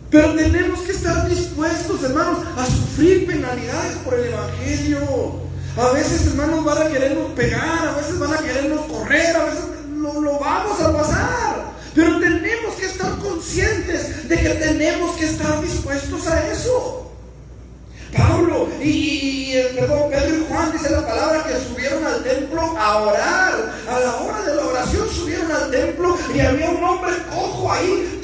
Pero tenemos que estar dispuestos, hermanos, a sufrir penalidades por el Evangelio. A veces, hermanos, van a querernos pegar, a veces van a querernos correr, a veces lo vamos a pasar. Pero tenemos que estar conscientes de que tenemos que estar dispuestos a eso. Pablo Pedro y Juan, dice la palabra, que subieron al templo a orar. A la hora de la oración subieron al templo y había un hombre cojo ahí,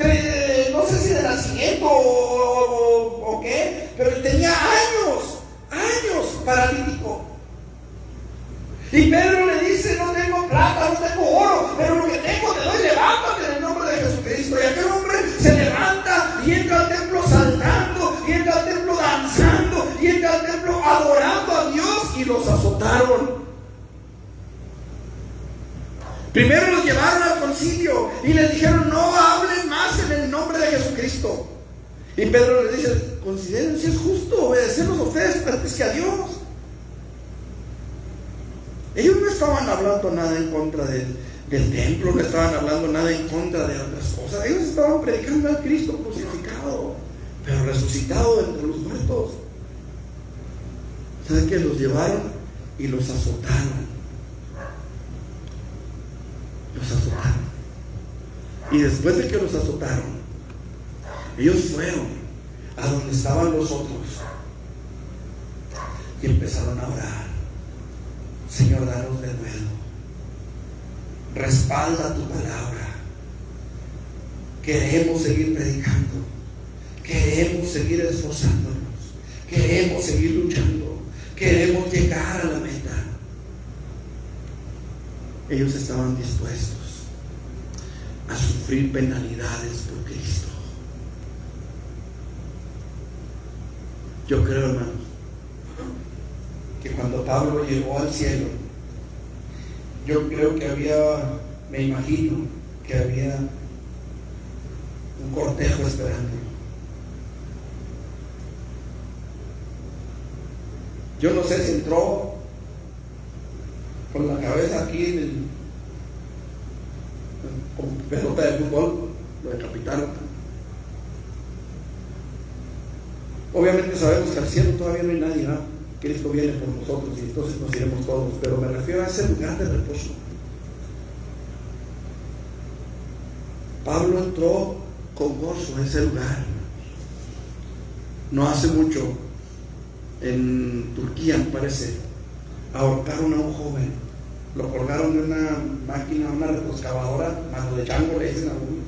no sé si de nacimiento o qué, pero él tenía años paralítico. Y Pedro le dice: no tengo plata, no tengo oro, pero lo que tengo te doy, levántate en el nombre de Jesucristo. Y aquel hombre se levanta y entra al templo saltando, y entra al templo danzando, y entra al templo adorando a Dios, y los azotaron. Primero los llevaron al concilio y les dijeron: no hablen más en el nombre de Jesucristo. Y Pedro les dice: consideren si es justo obedecerlos a ustedes antes que a Dios. Ellos no estaban hablando nada en contra del templo, no estaban hablando nada en contra de otras cosas. Ellos estaban predicando al Cristo crucificado, pero resucitado de entre los muertos. ¿Saben qué? Los llevaron y los azotaron. Y después de que los azotaron, ellos fueron a donde estaban los otros y empezaron a orar: Señor, danos de nuevo. respalda tu palabra. Queremos seguir predicando, queremos seguir esforzándonos, queremos seguir luchando, queremos llegar a la meta. Ellos estaban dispuestos a sufrir penalidades por Cristo. Yo creo, hermanos, que cuando Pablo llegó al cielo, yo creo que me imagino que había un cortejo esperando. Yo no sé si entró con la cabeza aquí con pelota de fútbol, lo decapitaron. Obviamente sabemos que al cielo todavía no hay nadie, ¿no? Cristo viene por nosotros y entonces nos iremos todos, pero me refiero a ese lugar de reposo. Pablo entró con gozo a ese lugar. No hace mucho, en Turquía, me parece, ahorcaron a un joven, lo colgaron de una máquina, una retroexcavadora, mano de chango le dicen algunos.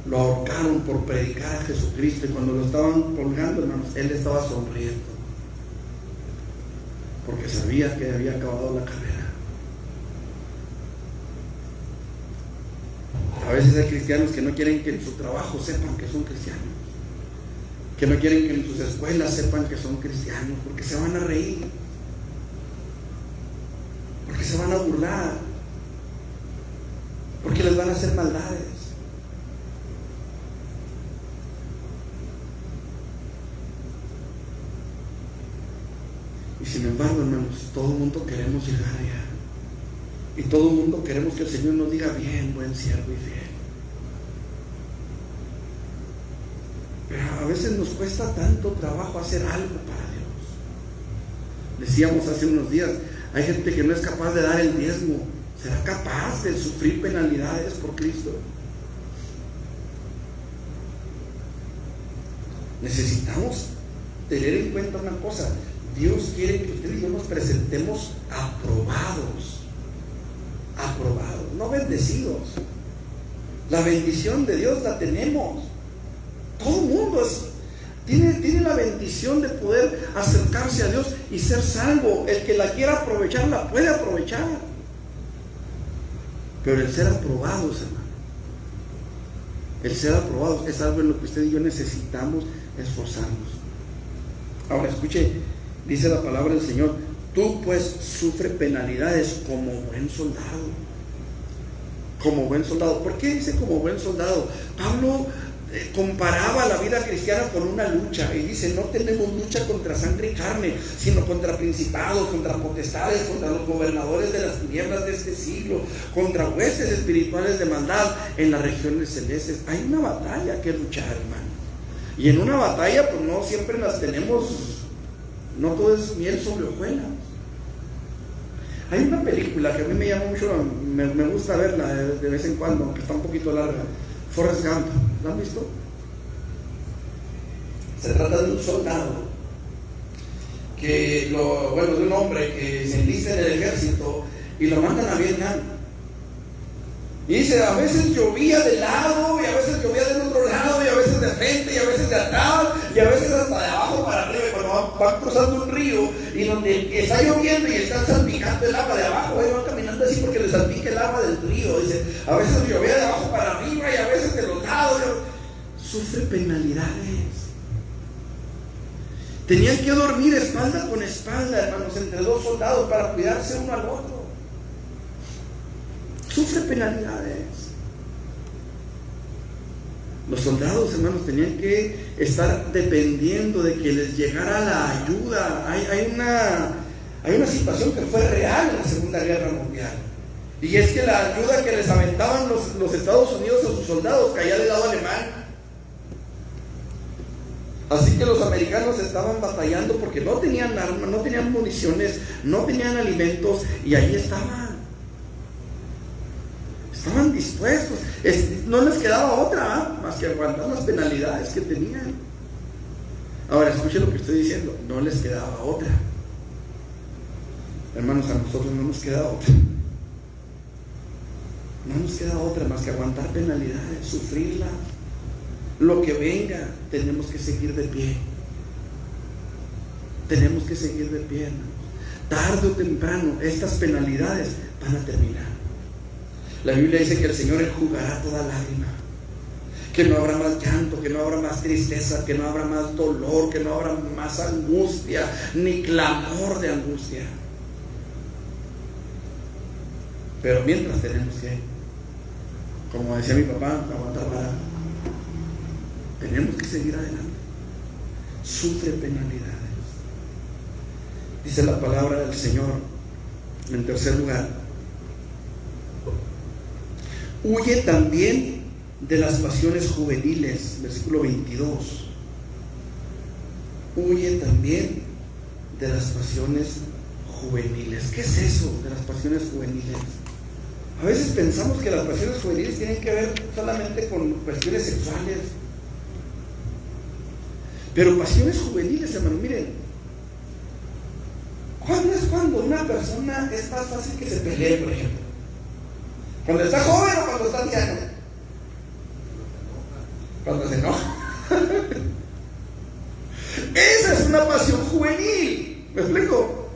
Lo ahorcaron por predicar a Jesucristo, y cuando lo estaban colgando, hermanos, él estaba sonriendo, porque sabía que había acabado la carrera. A veces hay cristianos que no quieren que en su trabajo sepan que son cristianos, que no quieren que en sus escuelas sepan que son cristianos, porque se van a reír, porque se van a burlar, porque les van a hacer maldades. Y sin embargo, hermanos, todo el mundo queremos llegar allá. Y todo el mundo queremos que el Señor nos diga: bien, buen siervo y fiel. Pero a veces nos cuesta tanto trabajo hacer algo para Dios. Decíamos hace unos días, hay gente que no es capaz de dar el diezmo. ¿Será capaz de sufrir penalidades por Cristo? Necesitamos tener en cuenta una cosa: Dios quiere que usted y yo nos presentemos aprobados, no bendecidos. La bendición de Dios la tenemos. Todo el mundo tiene la bendición de poder acercarse a Dios y ser salvo. El que la quiera aprovechar, la puede aprovechar. Pero el ser aprobados, hermano, el ser aprobados es algo en lo que usted y yo necesitamos esforzarnos. Ahora escuche, dice la palabra del Señor: tú pues sufre penalidades como buen soldado. Como buen soldado. ¿Por qué dice como buen soldado? Pablo comparaba la vida cristiana con una lucha y dice: no tenemos lucha contra sangre y carne, sino contra principados, contra potestades, contra los gobernadores de las tinieblas de este siglo, contra huestes espirituales de maldad en las regiones celestes. Hay una batalla que luchar, hermano, y en una batalla pues no siempre las tenemos, no todo es miel sobre hojuelas. Hay una película que a mí me llama mucho, me gusta verla de vez en cuando, aunque está un poquito larga, Forrest Gump. ¿La han visto? Se trata de un soldado de un hombre que se enlista en el ejército y lo mandan a Vietnam. Y dice: a veces llovía de lado, y a veces llovía del otro lado, y a veces de frente, y a veces de atrás, y a veces hasta de abajo para arriba. Y cuando van cruzando un río y donde está lloviendo y están salpicando el agua de abajo, ellos van caminando así porque les salpica el agua del río. Dice: a veces llovía de abajo para arriba y a veces de los lados. Sufre penalidades. Tenían que dormir espalda con espalda, hermanos, entre dos soldados para cuidarse uno al otro. Sufre penalidades. Los soldados, hermanos, tenían que estar dependiendo de que les llegara la ayuda. Hay una situación que fue real en la Segunda Guerra Mundial, y es que la ayuda que les aventaban los Estados Unidos a sus soldados caía del lado alemán. Así que los americanos estaban batallando porque no tenían armas, no tenían municiones, no tenían alimentos, y ahí estaban dispuestos. No les quedaba otra más que aguantar las penalidades que tenían. Ahora escuchen lo que estoy diciendo: no les quedaba otra. Hermanos, a nosotros no nos queda otra. No nos queda otra más que aguantar penalidades, sufrirla. Lo que venga, tenemos que seguir de pie. Tenemos que seguir de pie, hermanos. Tarde o temprano, estas penalidades van a terminar. La Biblia dice que el Señor enjugará toda lágrima, que no habrá más llanto, que no habrá más tristeza, que no habrá más dolor, que no habrá más angustia, ni clamor de angustia. Pero mientras tenemos que, como decía mi papá, aguantar vara. Tenemos que seguir adelante. Sufre penalidades. Dice la palabra del Señor, en tercer lugar, huye también de las pasiones juveniles, versículo 22. Huye también de las pasiones juveniles. ¿Qué es eso de las pasiones juveniles? A veces pensamos que las pasiones juveniles tienen que ver solamente con cuestiones sexuales. Pero pasiones juveniles, hermano, miren, ¿cuándo es cuando una persona es más fácil que se pelee, por ejemplo? ¿Cuando está joven o cuando está anciano? Cuando se enoja. Esa es una pasión juvenil. ¿Me explico?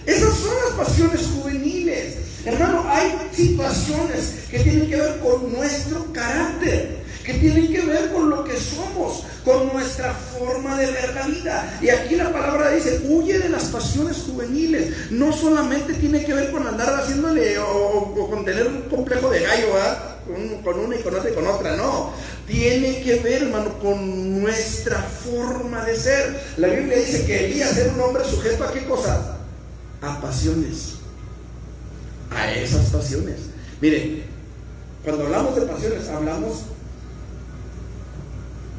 Esas son las pasiones juveniles. Hermano, hay situaciones que tienen que ver con nuestro carácter, que tienen que ver con lo que somos, con nuestra forma de ver la vida. Y aquí la palabra dice, huye de las pasiones juveniles. No solamente tiene que ver con andar haciéndole o con tener un complejo de gallo, ¿verdad? Con una y con otra y con otra, no. Tiene que ver, hermano, con nuestra forma de ser. La Biblia dice que Elías era un hombre sujeto a ¿qué cosa? A pasiones. A esas pasiones. Mire, cuando hablamos de pasiones, hablamos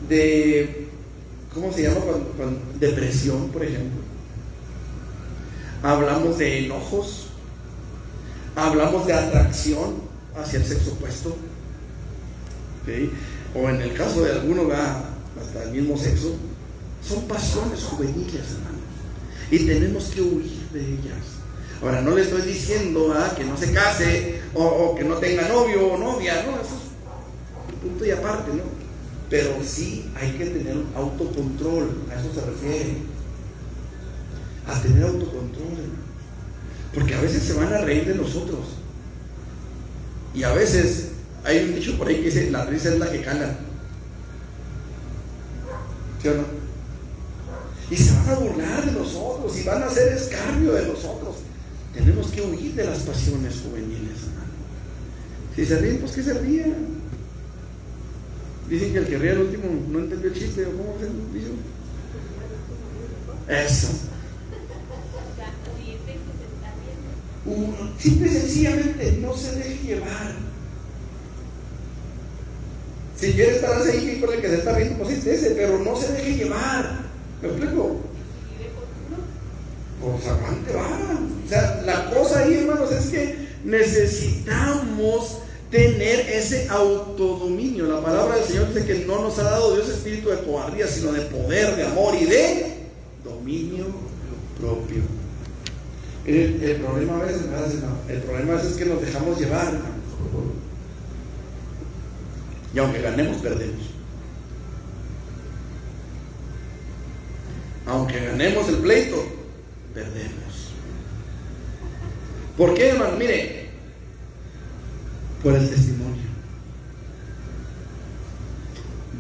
de, ¿cómo se llama? Cuando depresión, por ejemplo. Hablamos de enojos. Hablamos de atracción hacia el sexo opuesto. ¿Sí? O en el caso de algunos, hasta el mismo sexo. Son pasiones juveniles, hermanos. Y tenemos que huir de ellas. Ahora, no le estoy diciendo que no se case o que no tenga novio o novia, no, eso es un punto y aparte, ¿no? Pero sí hay que tener un autocontrol, a eso se refiere, a tener autocontrol, porque a veces se van a reír de nosotros, y a veces hay un dicho por ahí que dice, la risa es la que cala, ¿sí o no? Y se van a burlar de nosotros, y van a hacer escarnio de nosotros. Tenemos que huir de las pasiones juveniles, hermano. Si se ríen, pues que se rían. Dicen que el que ríe al último no entendió el chiste, ¿o cómo se dice? Eso. Simple y sencillamente no se deje llevar. Si quiere estar ahí con el que se está riendo, pues es ese, pero no se deje llevar. ¿Me explico? Pues aguante, va. O sea, la cosa ahí, hermanos, es que necesitamos tener ese autodominio. La palabra del Señor dice que no nos ha dado Dios espíritu de cobardía, sino de poder, de amor y de dominio propio. El problema a veces, es que nos dejamos llevar, hermanos. Y aunque ganemos, perdemos. Aunque ganemos el pleito, perdemos. ¿Por qué, hermano? Mire, por el testimonio.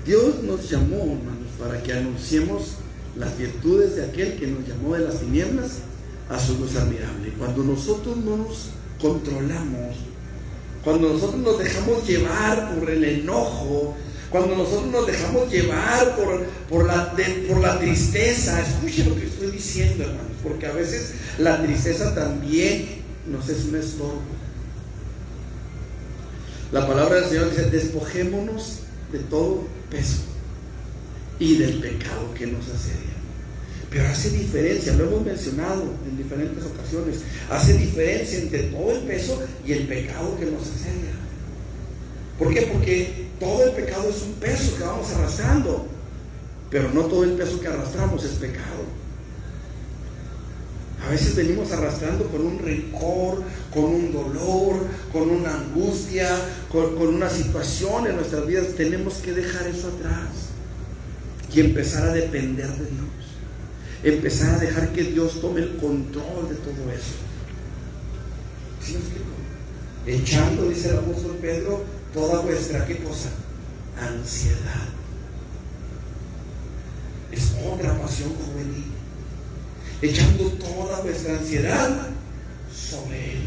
Dios nos llamó, hermanos, para que anunciemos las virtudes de aquel que nos llamó de las tinieblas a su luz admirable. Cuando nosotros no nos controlamos, cuando nosotros nos dejamos llevar por el enojo, cuando nosotros nos dejamos llevar por la tristeza, escuchen lo que estoy diciendo, hermanos, porque a veces la tristeza también nos es un estorbo. La palabra del Señor dice, despojémonos de todo peso y del pecado que nos asedia. Pero hace diferencia, lo hemos mencionado en diferentes ocasiones, hace diferencia entre todo el peso y el pecado que nos asedia. ¿Por qué? Porque todo el pecado es un peso que vamos arrastrando, pero no todo el peso que arrastramos es pecado. A veces venimos arrastrando con un rencor, con un dolor, con una angustia, con una situación en nuestras vidas. Tenemos que dejar eso atrás y empezar a depender de Dios. Empezar a dejar que Dios tome el control de todo eso. ¿Sí me explico? Echando, dice el apóstol Pedro, toda vuestra, ¿qué cosa? Ansiedad. Es otra pasión juvenil. Echando toda vuestra ansiedad sobre Él.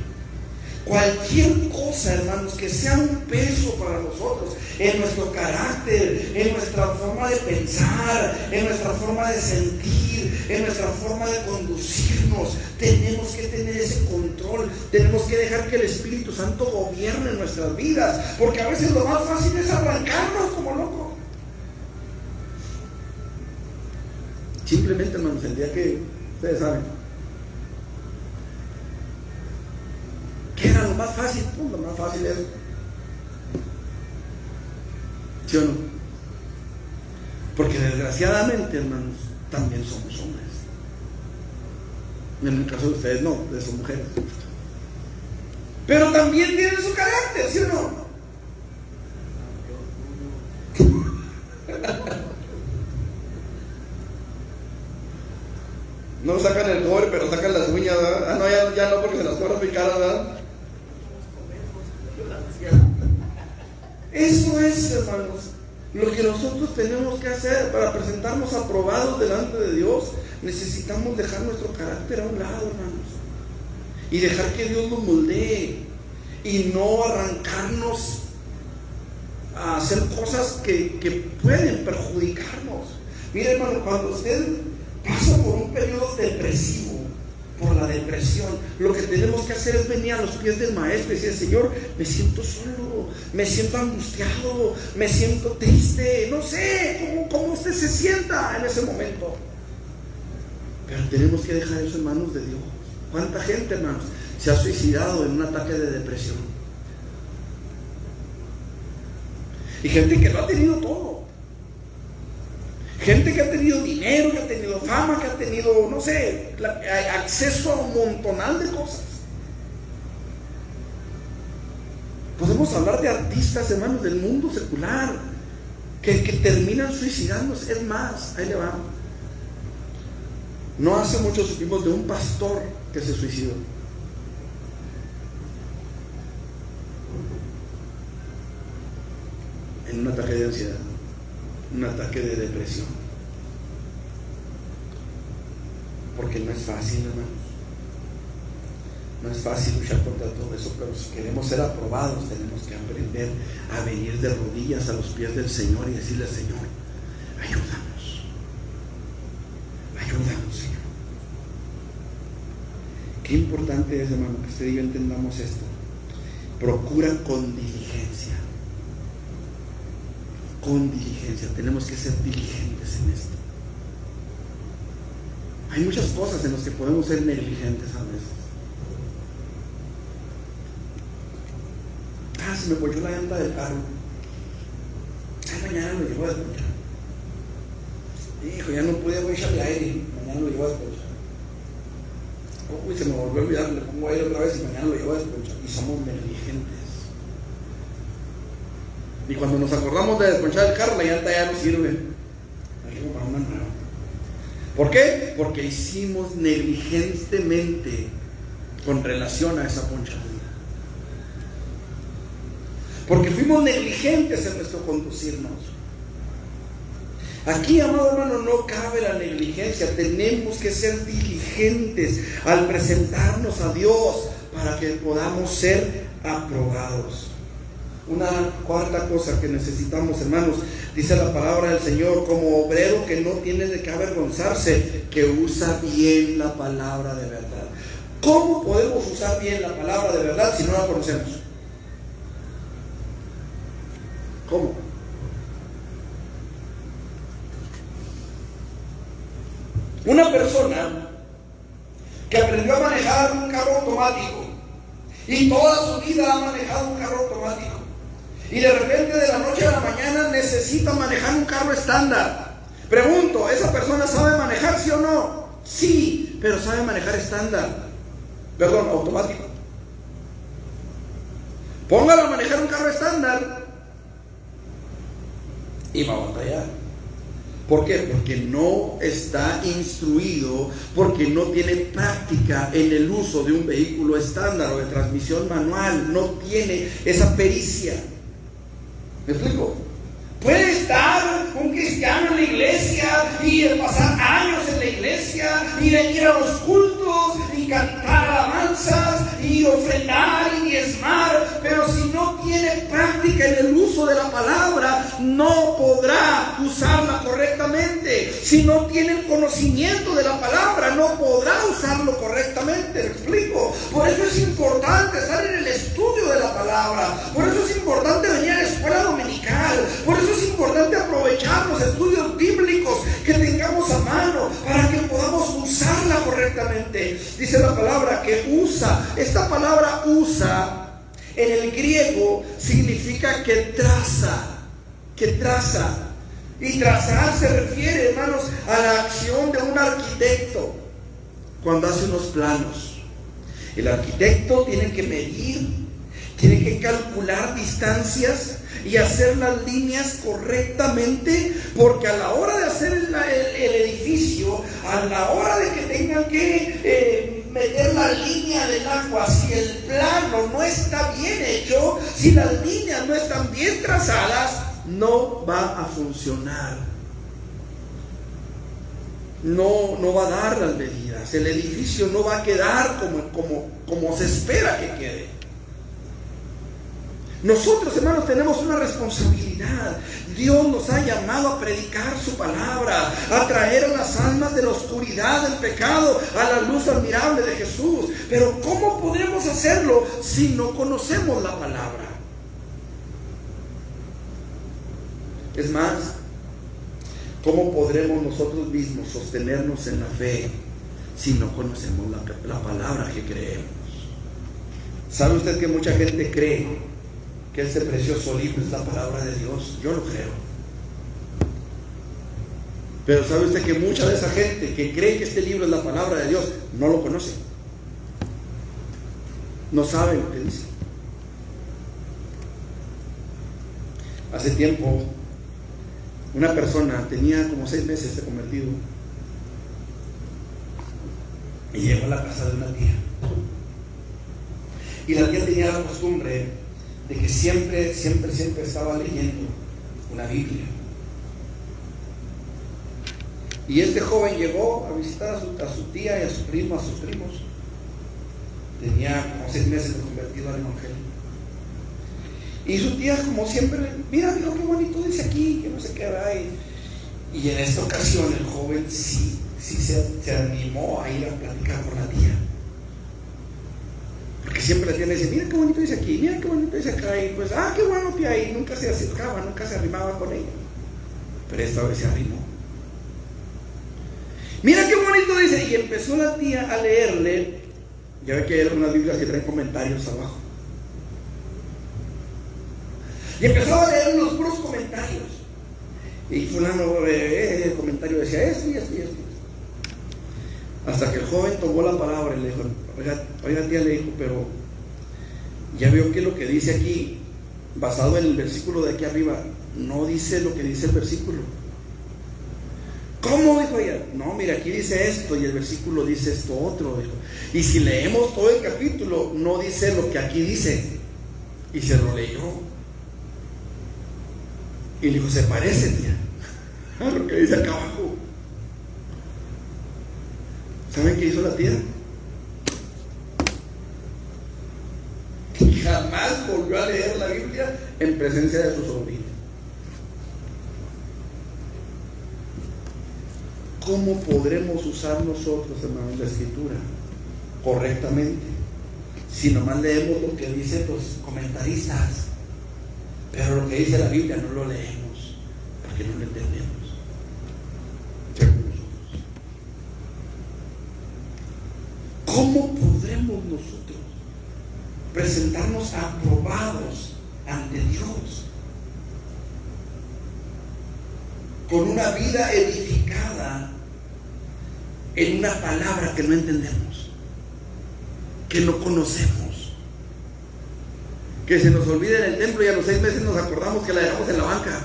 Cualquier cosa, hermanos, que sea un peso para nosotros, en nuestro carácter, en nuestra forma de pensar, en nuestra forma de sentir, en nuestra forma de conducirnos, tenemos que tener ese control. Tenemos que dejar que el Espíritu Santo gobierne nuestras vidas, porque a veces lo más fácil es arrancarnos como locos. Simplemente, hermanos, el día que ustedes saben ¿qué era lo más fácil? Pues lo más fácil es, ¿sí o no? Porque desgraciadamente, hermanos, también somos hombres. En el caso de ustedes no, de sus mujeres. Pero también tienen su carácter, ¿sí o no? No sacan el cobre, pero sacan las uñas, ¿verdad? Ah, no, ya no, porque se las cortan muy caras, ¿verdad? Eso es, hermanos, lo que nosotros tenemos que hacer para presentarnos aprobados delante de Dios. Necesitamos dejar nuestro carácter a un lado, hermanos, y dejar que Dios nos moldee, y no arrancarnos a hacer cosas que pueden perjudicarnos. Mire, hermano, cuando usted pasa por un periodo depresivo, por la depresión, lo que tenemos que hacer es venir a los pies del Maestro y decir: Señor, me siento solo, me siento angustiado, me siento triste, no sé cómo usted se sienta en ese momento, pero tenemos que dejar eso en manos de Dios. ¿Cuánta gente, hermanos, se ha suicidado en un ataque de depresión? Y gente que lo ha tenido todo. Gente que ha tenido dinero, que ha tenido fama, que ha tenido, no sé, acceso a un montonal de cosas. Podemos hablar de artistas, hermanos, del mundo secular, que terminan suicidándose. Es más, ahí le va. No hace mucho supimos de un pastor que se suicidó. En un ataque de ansiedad, un ataque de depresión. Porque no es fácil, hermanos. No es fácil luchar contra todo eso, pero si queremos ser aprobados, tenemos que aprender a venir de rodillas a los pies del Señor y decirle: Señor, ayúdanos. Ayúdanos, Señor. Qué importante es, hermano, que usted y yo entendamos esto. Procura con diligencia. Con diligencia. Tenemos que ser diligentes en esto. Hay muchas cosas en las que podemos ser negligentes a veces. Se me ponchó la llanta del carro. Mañana lo llevo a desponchar. Hijo, ya no pude, voy a echarle aire. Mañana lo llevo a desponchar. Uy, se me volvió a olvidar, le pongo aire otra vez y mañana lo llevo a desponchar. Y somos negligentes. Y cuando nos acordamos de desponchar el carro, la llanta ya no sirve. Hay que comprar una nueva. ¿Por qué? Porque hicimos negligentemente con relación a esa ponchadura. Porque fuimos negligentes en nuestro conducirnos. Aquí, amado hermano, no cabe la negligencia. Tenemos que ser diligentes al presentarnos a Dios para que podamos ser aprobados. Una cuarta cosa que necesitamos, hermanos, dice la palabra del Señor: como obrero que no tiene de qué avergonzarse, que usa bien la palabra de verdad. ¿Cómo podemos usar bien la palabra de verdad si no la conocemos? ¿Cómo? Una persona que aprendió a manejar un carro automático y toda su vida ha manejado un carro automático, y de repente de la noche a la mañana necesita manejar un carro estándar. Pregunto, ¿esa persona sabe manejar, sí o no? Sí, pero sabe manejar automático. Póngalo a manejar un carro estándar y va a batallar. ¿Por qué? Porque no está instruido, porque no tiene práctica en el uso de un vehículo estándar o de transmisión manual. No tiene esa pericia. ¿Me explico? Puede estar un cristiano en la iglesia y pasar años en la iglesia y venir a los cultos y cantar alabanzas y ofrendar y diezmar, pero si no tiene práctica en el uso de la palabra, no podrá usarla correctamente. Si no tiene el conocimiento de la palabra, no podrá usarlo correctamente. ¿Me explico? Por eso es importante estar en el estudio de la palabra. Por eso es importante venir a la escuela dominical. Por eso es importante aprovechar los estudios bíblicos que tengamos a mano para que podamos usarla correctamente. Dice la palabra que usa. Esta palabra usa en el griego significa que traza. Y trazar se refiere, hermanos, a la acción de un arquitecto cuando hace unos planos. El arquitecto tiene que medir, tiene que calcular distancias y hacer las líneas correctamente, porque a la hora de hacer el edificio, a la hora de que tengan que meter la línea del agua, si el plano no está bien hecho, si las líneas no están bien trazadas, no va a funcionar. No va a dar las medidas. El edificio no va a quedar como se espera que quede. Nosotros, hermanos, tenemos una responsabilidad. Dios nos ha llamado a predicar su palabra, a traer a las almas de la oscuridad del pecado a la luz admirable de Jesús. Pero ¿cómo podremos hacerlo si no conocemos la palabra? Es más, ¿cómo podremos nosotros mismos sostenernos en la fe si no conocemos la palabra que creemos? ¿Sabe usted que mucha gente cree que este precioso libro es la palabra de Dios? Yo lo creo. Pero ¿sabe usted que mucha de esa gente que cree que este libro es la palabra de Dios no lo conoce? No sabe lo que dice. Hace tiempo, una persona tenía como 6 meses de convertido y llegó a la casa de una tía. Y la tía tenía la costumbre de que siempre estaba leyendo una Biblia. Y este joven llegó a visitar a su tía y a sus primos. Tenía como 6 meses de convertido al evangelio. Y su tía, como siempre, mira qué bonito dice aquí, que no sé qué hay. Y en esta ocasión el joven sí se animó a ir a platicar con la tía. Porque siempre la tía le dice, mira qué bonito dice aquí, mira qué bonito dice acá. Y pues, qué bueno tía. Y nunca se acercaba, nunca se arrimaba con ella. Pero esta vez se arrimó. Mira qué bonito dice. Y empezó la tía a leerle. Ya ve que hay algunas Biblias que traen comentarios abajo. Y empezó a leer los puros comentarios. Y fulano, el comentario decía esto y esto y esto. Hasta que el joven tomó la palabra y le dijo, oiga tía, le dijo, pero ya veo que lo que dice aquí, basado en el versículo de aquí arriba, no dice lo que dice el versículo. ¿Cómo? Dijo ella. No, mira, aquí dice esto y el versículo dice esto otro, dijo. Y si leemos todo el capítulo, no dice lo que aquí dice. Y se lo leyó. Y le dijo, se parece, tía, a lo que dice acá abajo. ¿Saben qué hizo la tía? Jamás volvió a leer la Biblia en presencia de su sobrino. ¿Cómo podremos usar nosotros, hermanos, la Escritura correctamente si nomás leemos lo que dicen los comentaristas, pero lo que dice la Biblia no lo leemos porque no lo entendemos? ¿Cómo podremos nosotros presentarnos aprobados ante Dios con una vida edificada en una palabra que no entendemos, que no conocemos, que se nos olvida en el templo y a los 6 meses nos acordamos que la dejamos en la banca.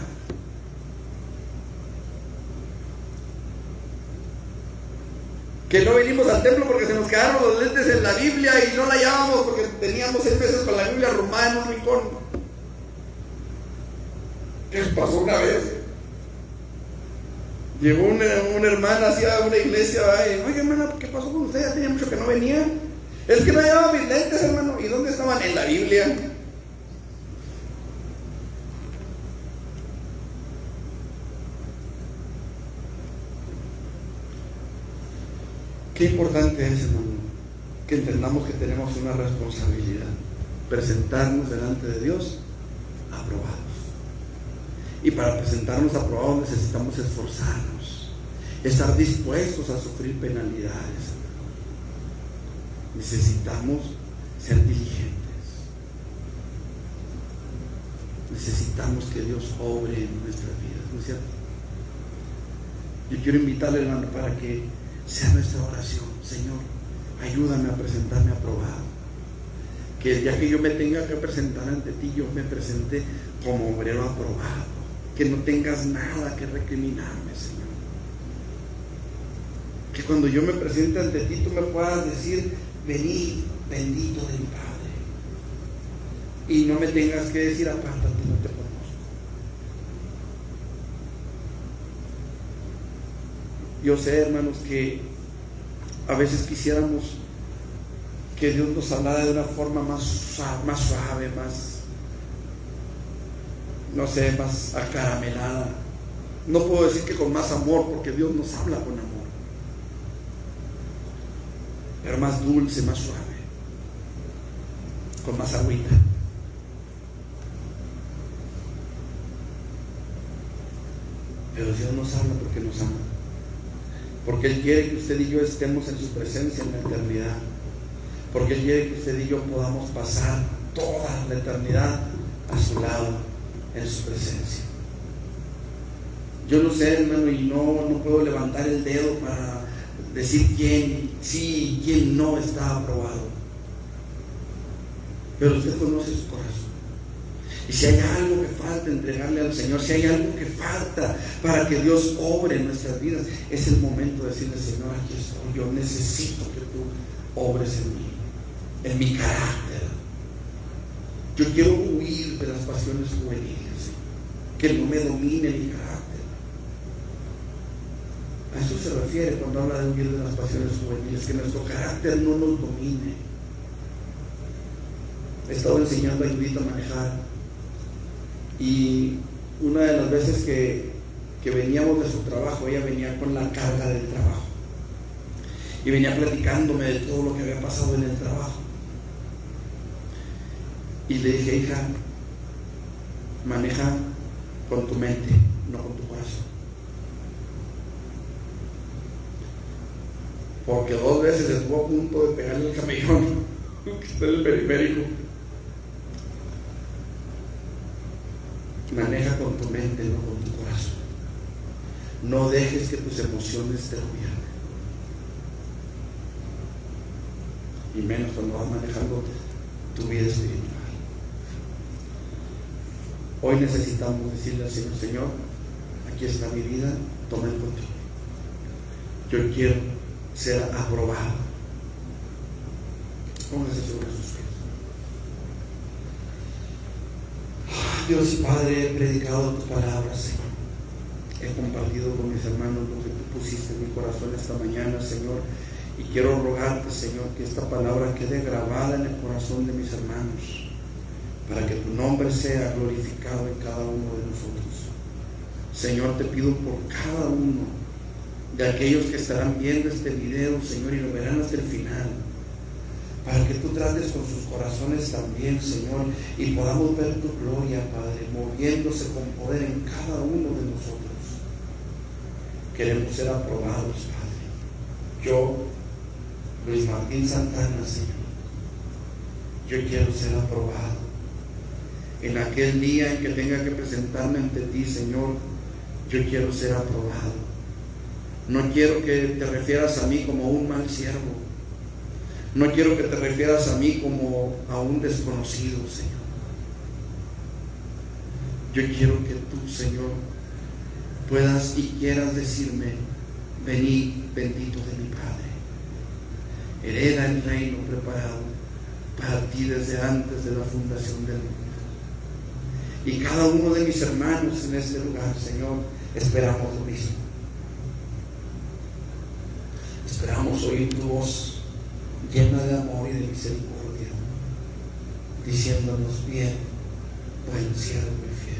Que no venimos al templo porque se nos quedaron los lentes en la Biblia y no la hallábamos porque teníamos 6 meses con la Biblia arrumada en un rincón. ¿Qué pasó una vez? Llegó una hermana hacia una iglesia, y, oye hermana, ¿qué pasó con usted? Ya tenía mucho que no venía. Es que no llevaba mis lentes, hermano. ¿Y dónde estaban? En la Biblia. Qué importante es, hermano, que entendamos que tenemos una responsabilidad: presentarnos delante de Dios aprobados. Y para presentarnos aprobados necesitamos esforzarnos, estar dispuestos a sufrir penalidades. Necesitamos ser diligentes. Necesitamos que Dios obre en nuestras vidas, ¿no es cierto? Yo quiero invitarle, hermano, para que sea nuestra oración: Señor, ayúdame a presentarme aprobado. Que el día que yo me tenga que presentar ante ti, yo me presente como obrero aprobado. Que no tengas nada que recriminarme, Señor. Que cuando yo me presente ante ti, tú me puedas decir: venid, bendito de mi Padre. Y no me tengas que decir: apártate, no te conozco. Yo sé, hermanos, que a veces quisiéramos que Dios nos hablara de una forma más suave, más acaramelada. No puedo decir que con más amor, porque Dios nos habla con amor, pero más dulce, más suave, con más agüita. Pero Dios nos habla porque nos ama, porque Él quiere que usted y yo estemos en su presencia en la eternidad, porque Él quiere que usted y yo podamos pasar toda la eternidad a su lado, en su presencia. Yo no sé, hermano, y no puedo levantar el dedo para decir quién sí y quién no está aprobado, pero usted conoce su corazón. Y si hay algo que falta entregarle al Señor, si hay algo que falta para que Dios obre en nuestras vidas, es el momento de decirle: Señor, aquí estoy, yo necesito que tú obres en mí, en mi carácter. Yo quiero huir de las pasiones juveniles, que no me domine mi carácter. A eso se refiere cuando habla de huir de las pasiones juveniles, que nuestro carácter no nos domine. He estado enseñando a Judith a manejar, y una de las veces que veníamos de su trabajo, ella venía con la carga del trabajo y venía platicándome de todo lo que había pasado en el trabajo. Y le dije: hija, maneja con tu mente, no con tu corazón. Porque 2 veces estuvo a punto de pegarle el camellón que está en el periférico. Maneja con tu mente, no con tu corazón. No dejes que tus emociones te gobiernen. Y menos cuando vas manejando tu vida espiritual. Hoy necesitamos decirle al Señor: Señor, aquí está mi vida, toma el control. Yo quiero ser aprobado. Póngase sobre sus pies. Dios y Padre, he predicado tus palabras, Señor. He compartido con mis hermanos lo que tú pusiste en mi corazón esta mañana, Señor. Y quiero rogarte, Señor, que esta palabra quede grabada en el corazón de mis hermanos, para que tu nombre sea glorificado en cada uno de nosotros. Señor, te pido por cada uno de aquellos que estarán viendo este video, Señor, y lo verán hasta el final, para que tú trates con sus corazones también, Señor, y podamos ver tu gloria, Padre, moviéndose con poder en cada uno de nosotros. Queremos ser aprobados, Padre. Yo, Luis Martín Santana, Señor, yo quiero ser aprobado. En aquel día en que tenga que presentarme ante ti, Señor, yo quiero ser aprobado. No quiero que te refieras a mí como un mal siervo. No quiero que te refieras a mí como a un desconocido, Señor. Yo quiero que tú, Señor, puedas y quieras decirme: venid, bendito de mi Padre, hereda el reino preparado para ti desde antes de la fundación del mundo. Y cada uno de mis hermanos en este lugar, Señor, esperamos lo mismo. Esperamos oír tu voz llena de amor y de misericordia, diciéndonos: bien, buen siervo y fiel.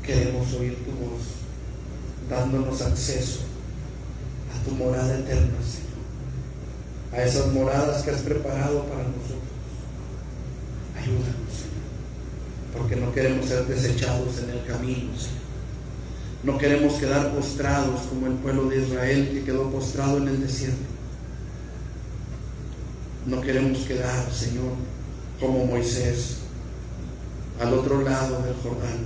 Queremos oír tu voz, dándonos acceso a tu morada eterna, Señor, a esas moradas que has preparado para nosotros. Ayúdanos, Señor, porque no queremos ser desechados en el camino, Señor. No queremos quedar postrados como el pueblo de Israel que quedó postrado en el desierto. No queremos quedar, Señor, como Moisés, al otro lado del Jordán,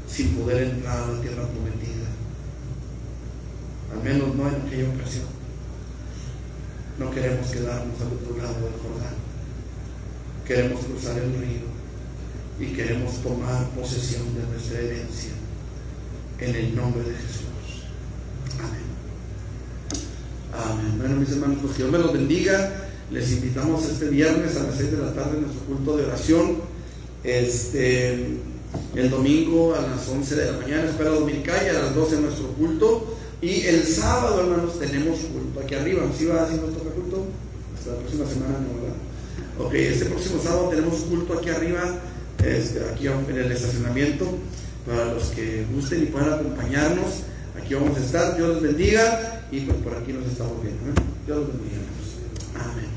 sin poder entrar a la tierra prometida. Al menos no en aquella ocasión. No queremos quedarnos al otro lado del Jordán. Queremos cruzar el río y queremos tomar posesión de nuestra herencia en el nombre de Jesús. Amén. Amén. Bueno, mis hermanos, pues que Dios me los bendiga. Les invitamos este viernes a las 6 de la tarde a nuestro culto de oración. El domingo a las 11 de la mañana, escuela dominical, y a las 12 nuestro culto. Y el sábado, hermanos, tenemos culto aquí arriba. ¿Sí va a decir nuestro culto? Hasta la próxima semana, ¿no, verdad? Ok, este próximo sábado tenemos culto aquí arriba, aquí en el estacionamiento, para los que gusten y puedan acompañarnos. Aquí vamos a estar. Dios les bendiga, y pues por aquí nos estamos viendo, ¿eh? Dios los bendiga. Amén.